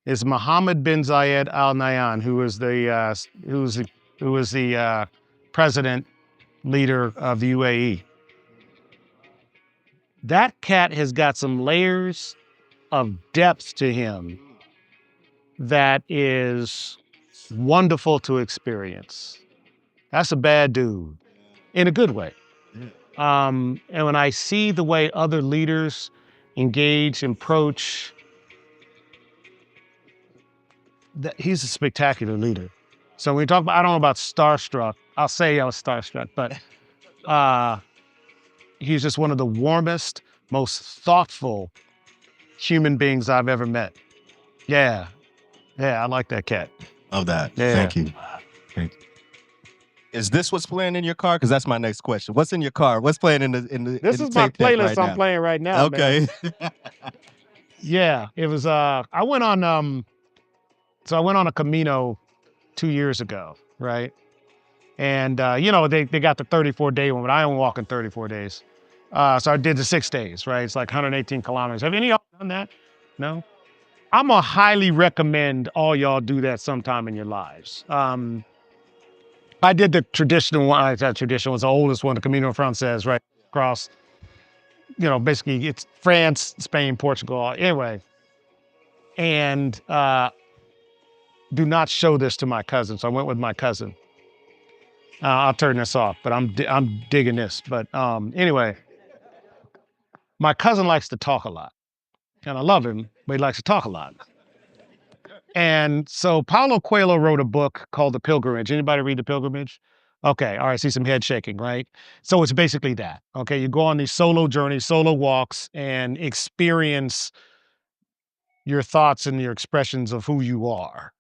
is Mohammed bin Zayed Al Nahyan, who was the president leader of the UAE. That cat has got some layers of depth to him that is wonderful to experience. That's a bad dude in a good way. And when I see the way other leaders engage and approach, he's a spectacular leader. So when we talk about, I don't know about starstruck, I'll say I was starstruck, but he's just one of the warmest, most thoughtful human beings I've ever met. Yeah, I like that cat. Love that. Yeah. Thank you. Thank you. Is this what's playing in your car? Because that's my next question. What's in your car? What's playing in the This in is the my tape deck playlist right I'm now? playing right now. Okay. Man. Yeah, it was. I went on. So I went on a Camino 2 years ago, right? And they got the 34-day one, but I ain't walking 34 days. So I did the 6 days, right? It's like 118 kilometers. Have any of y'all done that? No. I'm gonna highly recommend all y'all do that sometime in your lives. I did the traditional one. That traditional was the oldest one, the Camino Frances, right across. Basically it's France, Spain, Portugal. Anyway, and do not show this to my cousin. So I went with my cousin. I'll turn this off, but I'm digging this. But anyway, my cousin likes to talk a lot, and I love him, but he likes to talk a lot. And so Paulo Coelho wrote a book called The Pilgrimage. Anybody read The Pilgrimage? Okay, all right, see some head shaking, right? So it's basically that, okay? You go on these solo journeys, solo walks, and experience your thoughts and your expressions of who you are.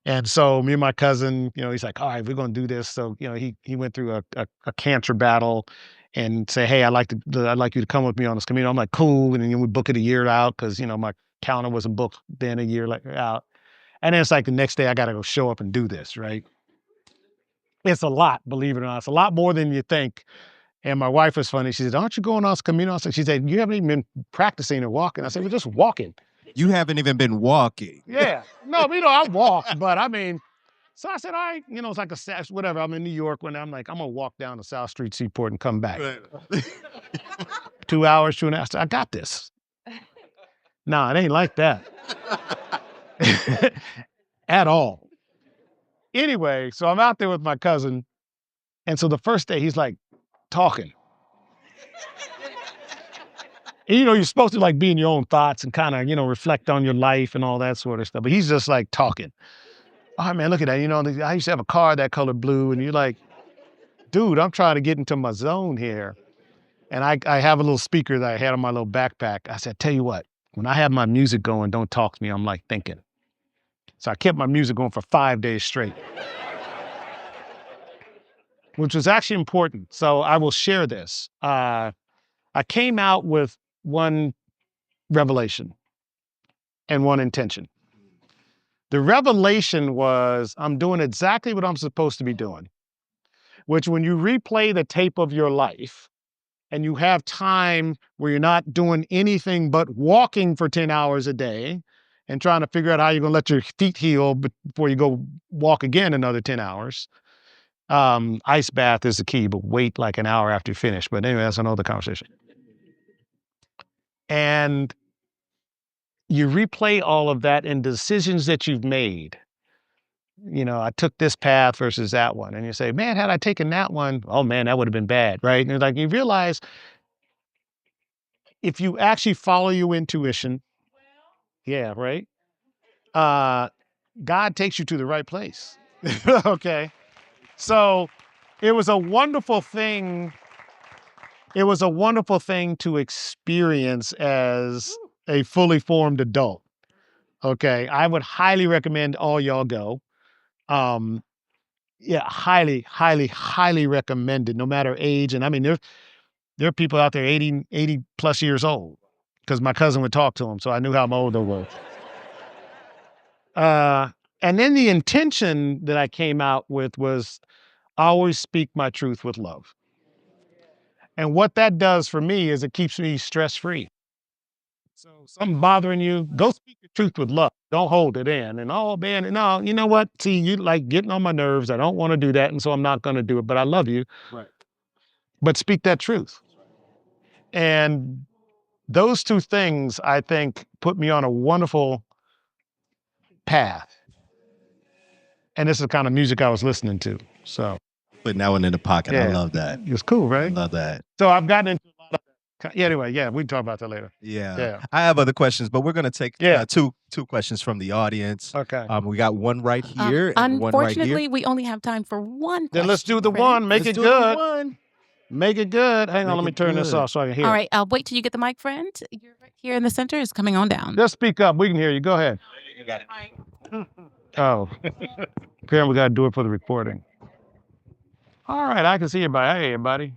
And so me and my cousin, he's like, all right, we're going to do this. So, he went through a cancer battle and say, hey, I'd like you to come with me on this Camino. I'm like, cool. And then we book it a year out because, my calendar wasn't booked then a year out. And then it's like the next day I got to go show up and do this, right? It's a lot, believe it or not. It's a lot more than you think. And my wife was funny. She said, aren't you going on this Camino? She said, you haven't even been practicing or walking. I said, we're just walking. You haven't even been walking. Yeah. No, I walk, but I mean, so I said, all right, it's like whatever. I'm in New York when I'm like, I'm going to walk down to South Street Seaport and come back. 2 hours, 2.5 hours. I got this. No, it ain't like that. At all. Anyway, so I'm out there with my cousin. And so the first day he's like talking. And, you're supposed to like be in your own thoughts and kind of, reflect on your life and all that sort of stuff. But he's just like talking. Oh man, look at that. I used to have a car that color blue. And you're like, dude, I'm trying to get into my zone here. And I have a little speaker that I had on my little backpack. I said, tell you what, when I have my music going, don't talk to me. I'm like thinking. So I kept my music going for 5 days straight, which was actually important. So I will share this. I came out with one revelation and one intention. The revelation was I'm doing exactly what I'm supposed to be doing, which when you replay the tape of your life and you have time where you're not doing anything but walking for 10 hours a day and trying to figure out how you're going to let your feet heal before you go walk again another 10 hours. Ice bath is the key, but wait like an hour after you finish. But anyway, that's another conversation. And you replay all of that and decisions that you've made. I took this path versus that one. And you say, man, had I taken that one, oh man, that would have been bad, right? And it's like you realize if you actually follow your intuition, yeah, right? God takes you to the right place. Okay. So it was a wonderful thing. It was a wonderful thing to experience as a fully formed adult. Okay. I would highly recommend all y'all go. Yeah, highly, highly, highly recommended, no matter age. And I mean, there are people out there 80 plus years old because my cousin would talk to them. So I knew how old they were. And then the intention that I came out with was always speak my truth with love. And what that does for me is it keeps me stress-free. So something bothering you, go speak the truth with love. Don't hold it in. And oh man, no, you know what? See, you like getting on my nerves. I don't want to do that. And so I'm not going to do it, but I love you. Right. But speak that truth. And those two things, I think, put me on a wonderful path. And this is the kind of music I was listening to. So Putting that one in the pocket. yeah, I love that. It was cool, right? I love that. So I've gotten into a lot of, yeah, anyway, yeah, we can talk about that later. Yeah. I have other questions, but we're going to take two questions from the audience. Okay. We got one right here and one right here. Unfortunately, we only have time for one question. Then let's do the one. Make it good. Make it good. Hang on, let me turn this off so I can hear. All right, wait till you get the mic, friend. You're right here in the center. It's coming on down. Just speak up. We can hear you. Go ahead. You got it. Oh. Apparently we got to do it for the recording. All right, I can see everybody. Hey, everybody.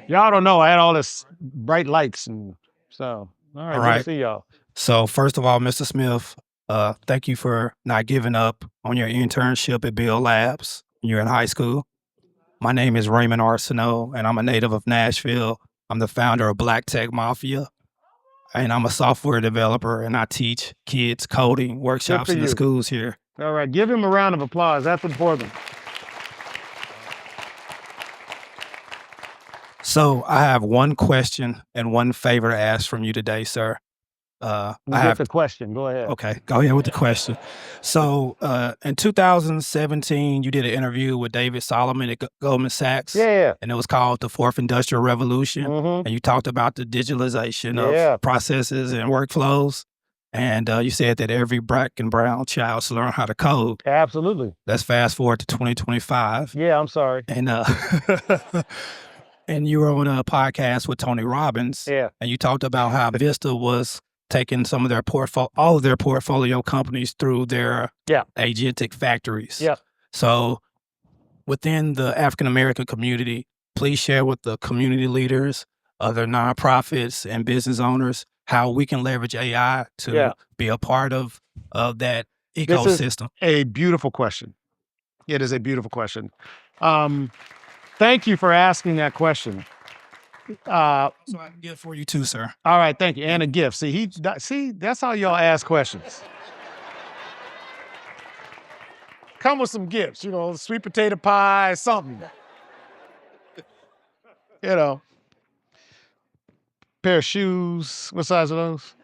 Y'all don't know I had all this bright lights and so. All right, good to see y'all. So first of all, Mr. Smith, thank you for not giving up on your internship at Bill Labs when you're in high school. My name is Raymond Arsenault, and I'm a native of Nashville. I'm the founder of Black Tech Mafia, and I'm a software developer, and I teach kids coding workshops in the schools here. All right, give him a round of applause. That's important. So I have one question and one favor to ask from you today, sir. I have the question. Go ahead. Okay, go ahead with the question. So in 2017, you did an interview with David Solomon at Goldman Sachs. Yeah. And it was called The Fourth Industrial Revolution. Mm-hmm. And you talked about the digitalization of processes and workflows. And you said that every black and brown child should learn how to code. Absolutely. Let's fast forward to 2025. Yeah, I'm sorry. And and you were on a podcast with Tony Robbins. Yeah. And you talked about how Vista was taking some of their all of their portfolio companies through their agentic factories. Yeah. So within the African American community, please share with the community leaders, other nonprofits and business owners how we can leverage AI to be a part of that ecosystem. This is a beautiful question. It is a beautiful question. Thank you for asking that question. So I can get it for you too, sir. All right, thank you. And a gift. See, that's how y'all ask questions. Come with some gifts, sweet potato pie, something. Pair of shoes. What size are those?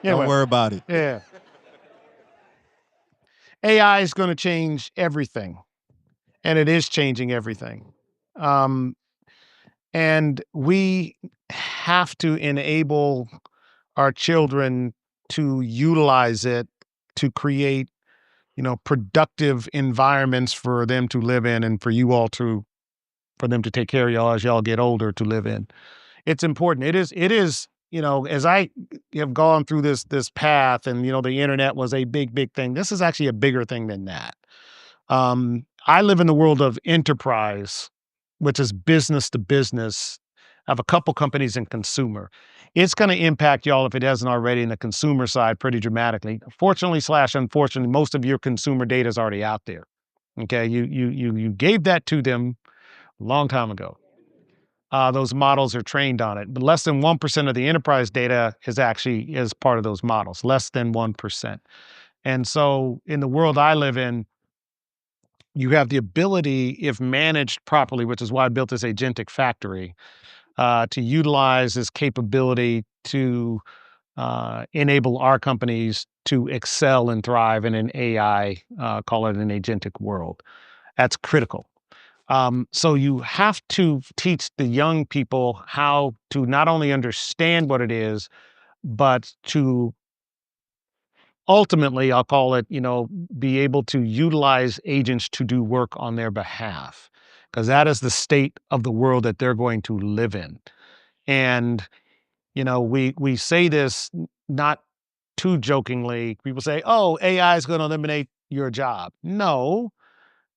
Don't worry about it. Yeah. AI is going to change everything, and it is changing everything. And we have to enable our children to utilize it to create, productive environments for them to live in and for you all for them to take care of y'all as y'all get older to live in. It's important. It is, as I have gone through this path and, the internet was a big thing. This is actually a bigger thing than that. I live in the world of enterprise, which is business to business. I have a couple companies in consumer. It's going to impact y'all if it hasn't already in the consumer side pretty dramatically. Fortunately / unfortunately, most of your consumer data is already out there. Okay, you gave that to them a long time ago. Those models are trained on it, but less than 1% of the enterprise data is part of those models. Less than 1%. And so, in the world I live in, you have the ability, if managed properly, which is why I built this agentic factory, to utilize this capability to enable our companies to excel and thrive in an AI, call it an agentic world. That's critical. So you have to teach the young people how to not only understand what it is, but to ultimately, I'll call it, be able to utilize agents to do work on their behalf, because that is the state of the world that they're going to live in. And, we say this not too jokingly. People say, oh, AI is going to eliminate your job. No,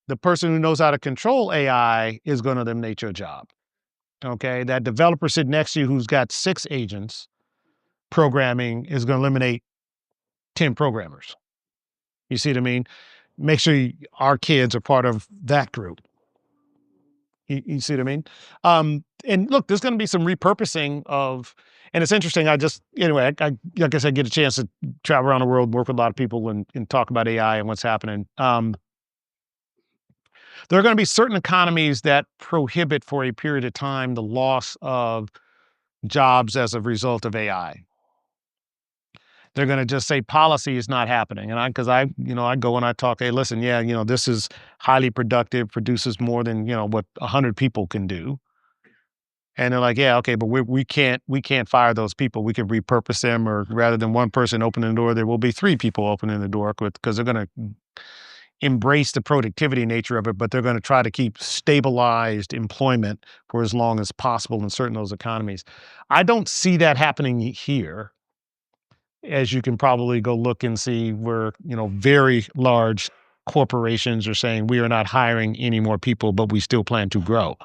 the person who knows how to control AI is going to eliminate your job. Okay, that developer sitting next to you who's got 6 agents programming is going to eliminate 10 programmers. You see what I mean? Make sure our kids are part of that group. You see what I mean? And look, there's going to be some repurposing of, and it's interesting. I guess I get a chance to travel around the world, work with a lot of people and talk about AI and what's happening. There are going to be certain economies that prohibit for a period of time the loss of jobs as a result of AI. They're going to just say policy is not happening. And I go and I talk, hey, listen, this is highly productive, produces more than, what 100 people can do. And they're like, yeah, okay, but we can't fire those people. We can repurpose them, or rather than one person opening the door, there will be 3 people opening the door because they're going to embrace the productivity nature of it, but they're going to try to keep stabilized employment for as long as possible in certain those economies. I don't see that happening here. As you can probably go look and see, we're, very large corporations are saying we are not hiring any more people, but we still plan to grow.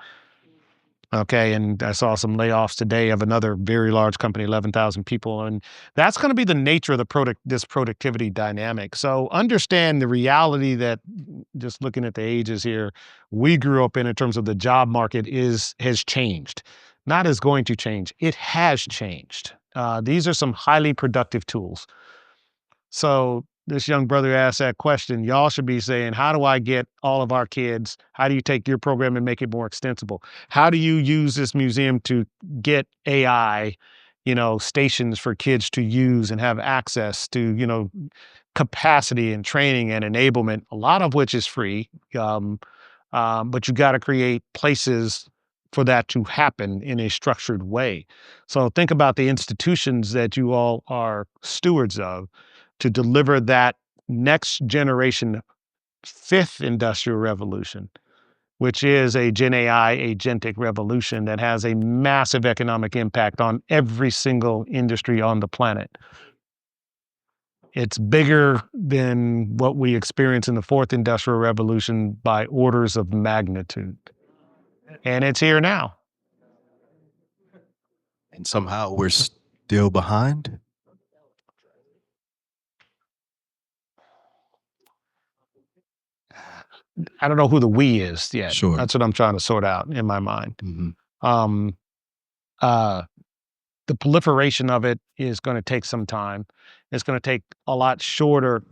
Okay, and I saw some layoffs today of another very large company, 11,000 people, and that's going to be the nature of this productivity dynamic. So understand the reality that, just looking at the ages here, we grew up in terms of the job market has changed. Not is going to change. It has changed. These are some highly productive tools. So this young brother asked that question. Y'all should be saying, how do I get all of our kids? How do you take your program and make it more extensible? How do you use this museum to get AI, stations for kids to use and have access to, capacity and training and enablement, a lot of which is free. But you got to create places for that to happen in a structured way. So think about the institutions that you all are stewards of to deliver that next generation fifth industrial revolution, which is a Gen AI agentic revolution that has a massive economic impact on every single industry on the planet. It's bigger than what we experienced in the fourth industrial revolution by orders of magnitude. And it's here now. And somehow we're still behind. I don't know who the we is yet. Sure. That's what I'm trying to sort out in my mind. Mm-hmm. The proliferation of it is going to take some time. It's going to take a lot shorter.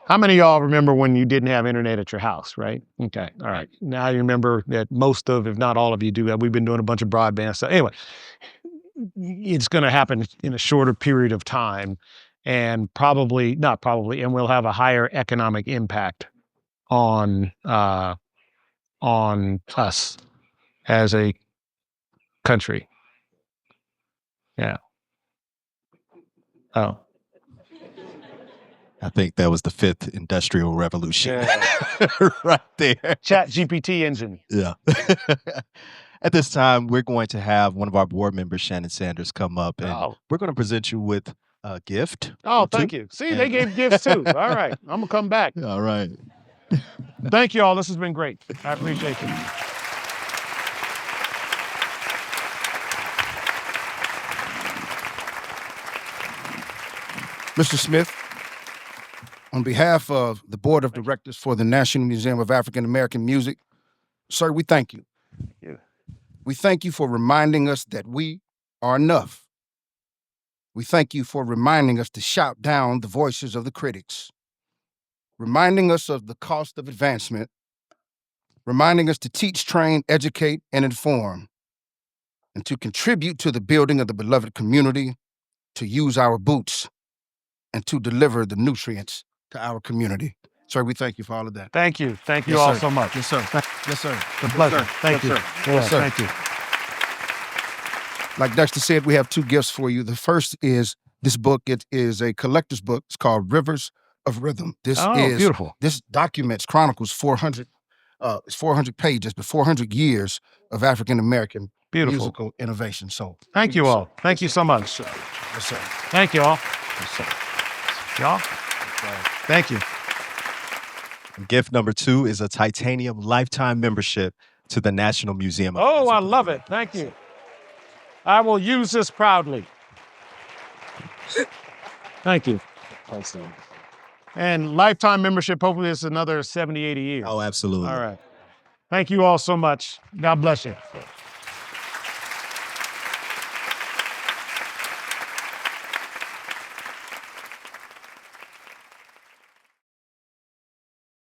How many of y'all remember when you didn't have internet at your house, right? Okay, all right. Now you remember that most of, if not all of you do that. We've been doing a bunch of broadband stuff. Anyway, it's going to happen in a shorter period of time, and and we'll have a higher economic impact on us as a country. Yeah. Oh. I think that was the fifth industrial revolution. Yeah. Right there. Chat GPT engine. Yeah. At this time, we're going to have one of our board members, Shannon Sanders, come up, and we're going to present you with a gift. Oh, thank you. See, they gave gifts too. All right. I'm going to come back. All right. Thank you all. This has been great. I appreciate you. Mr. Smith, on behalf of the Board of Directors for the National Museum of African American Music, sir, we thank you. Thank you. We thank you for reminding us that we are enough. We thank you for reminding us to shout down the voices of the critics, reminding us of the cost of advancement, reminding us to teach, train, educate, and inform, and to contribute to the building of the beloved community, to use our boots, and to deliver the nutrients to our community. Sir, we thank you for all of that. Thank you. Thank you Yes, all sir. so much. Yes, sir. Yes, sir. It's a pleasure. Yes, sir. Thank Yes, you. sir. Yeah, Yes, sir. thank you. Like Dexter said, we have two gifts for you. The first is this book. It is a collector's book. It's called Rivers of Rhythm. Beautiful. This chronicles 400 pages, but 400 years of African American musical innovation. So thank you all. Thank you so much. Yes, sir. Yes, sir. Thank you all. Yes, sir. Y'all. Thank you. Gift number 2 is a titanium lifetime membership to the National Museum of Oh, I love it. Thank you. I will use this proudly. Thank you. And lifetime membership, hopefully it's another 70, 80 years. Oh, absolutely. All right. Thank you all so much. God bless you.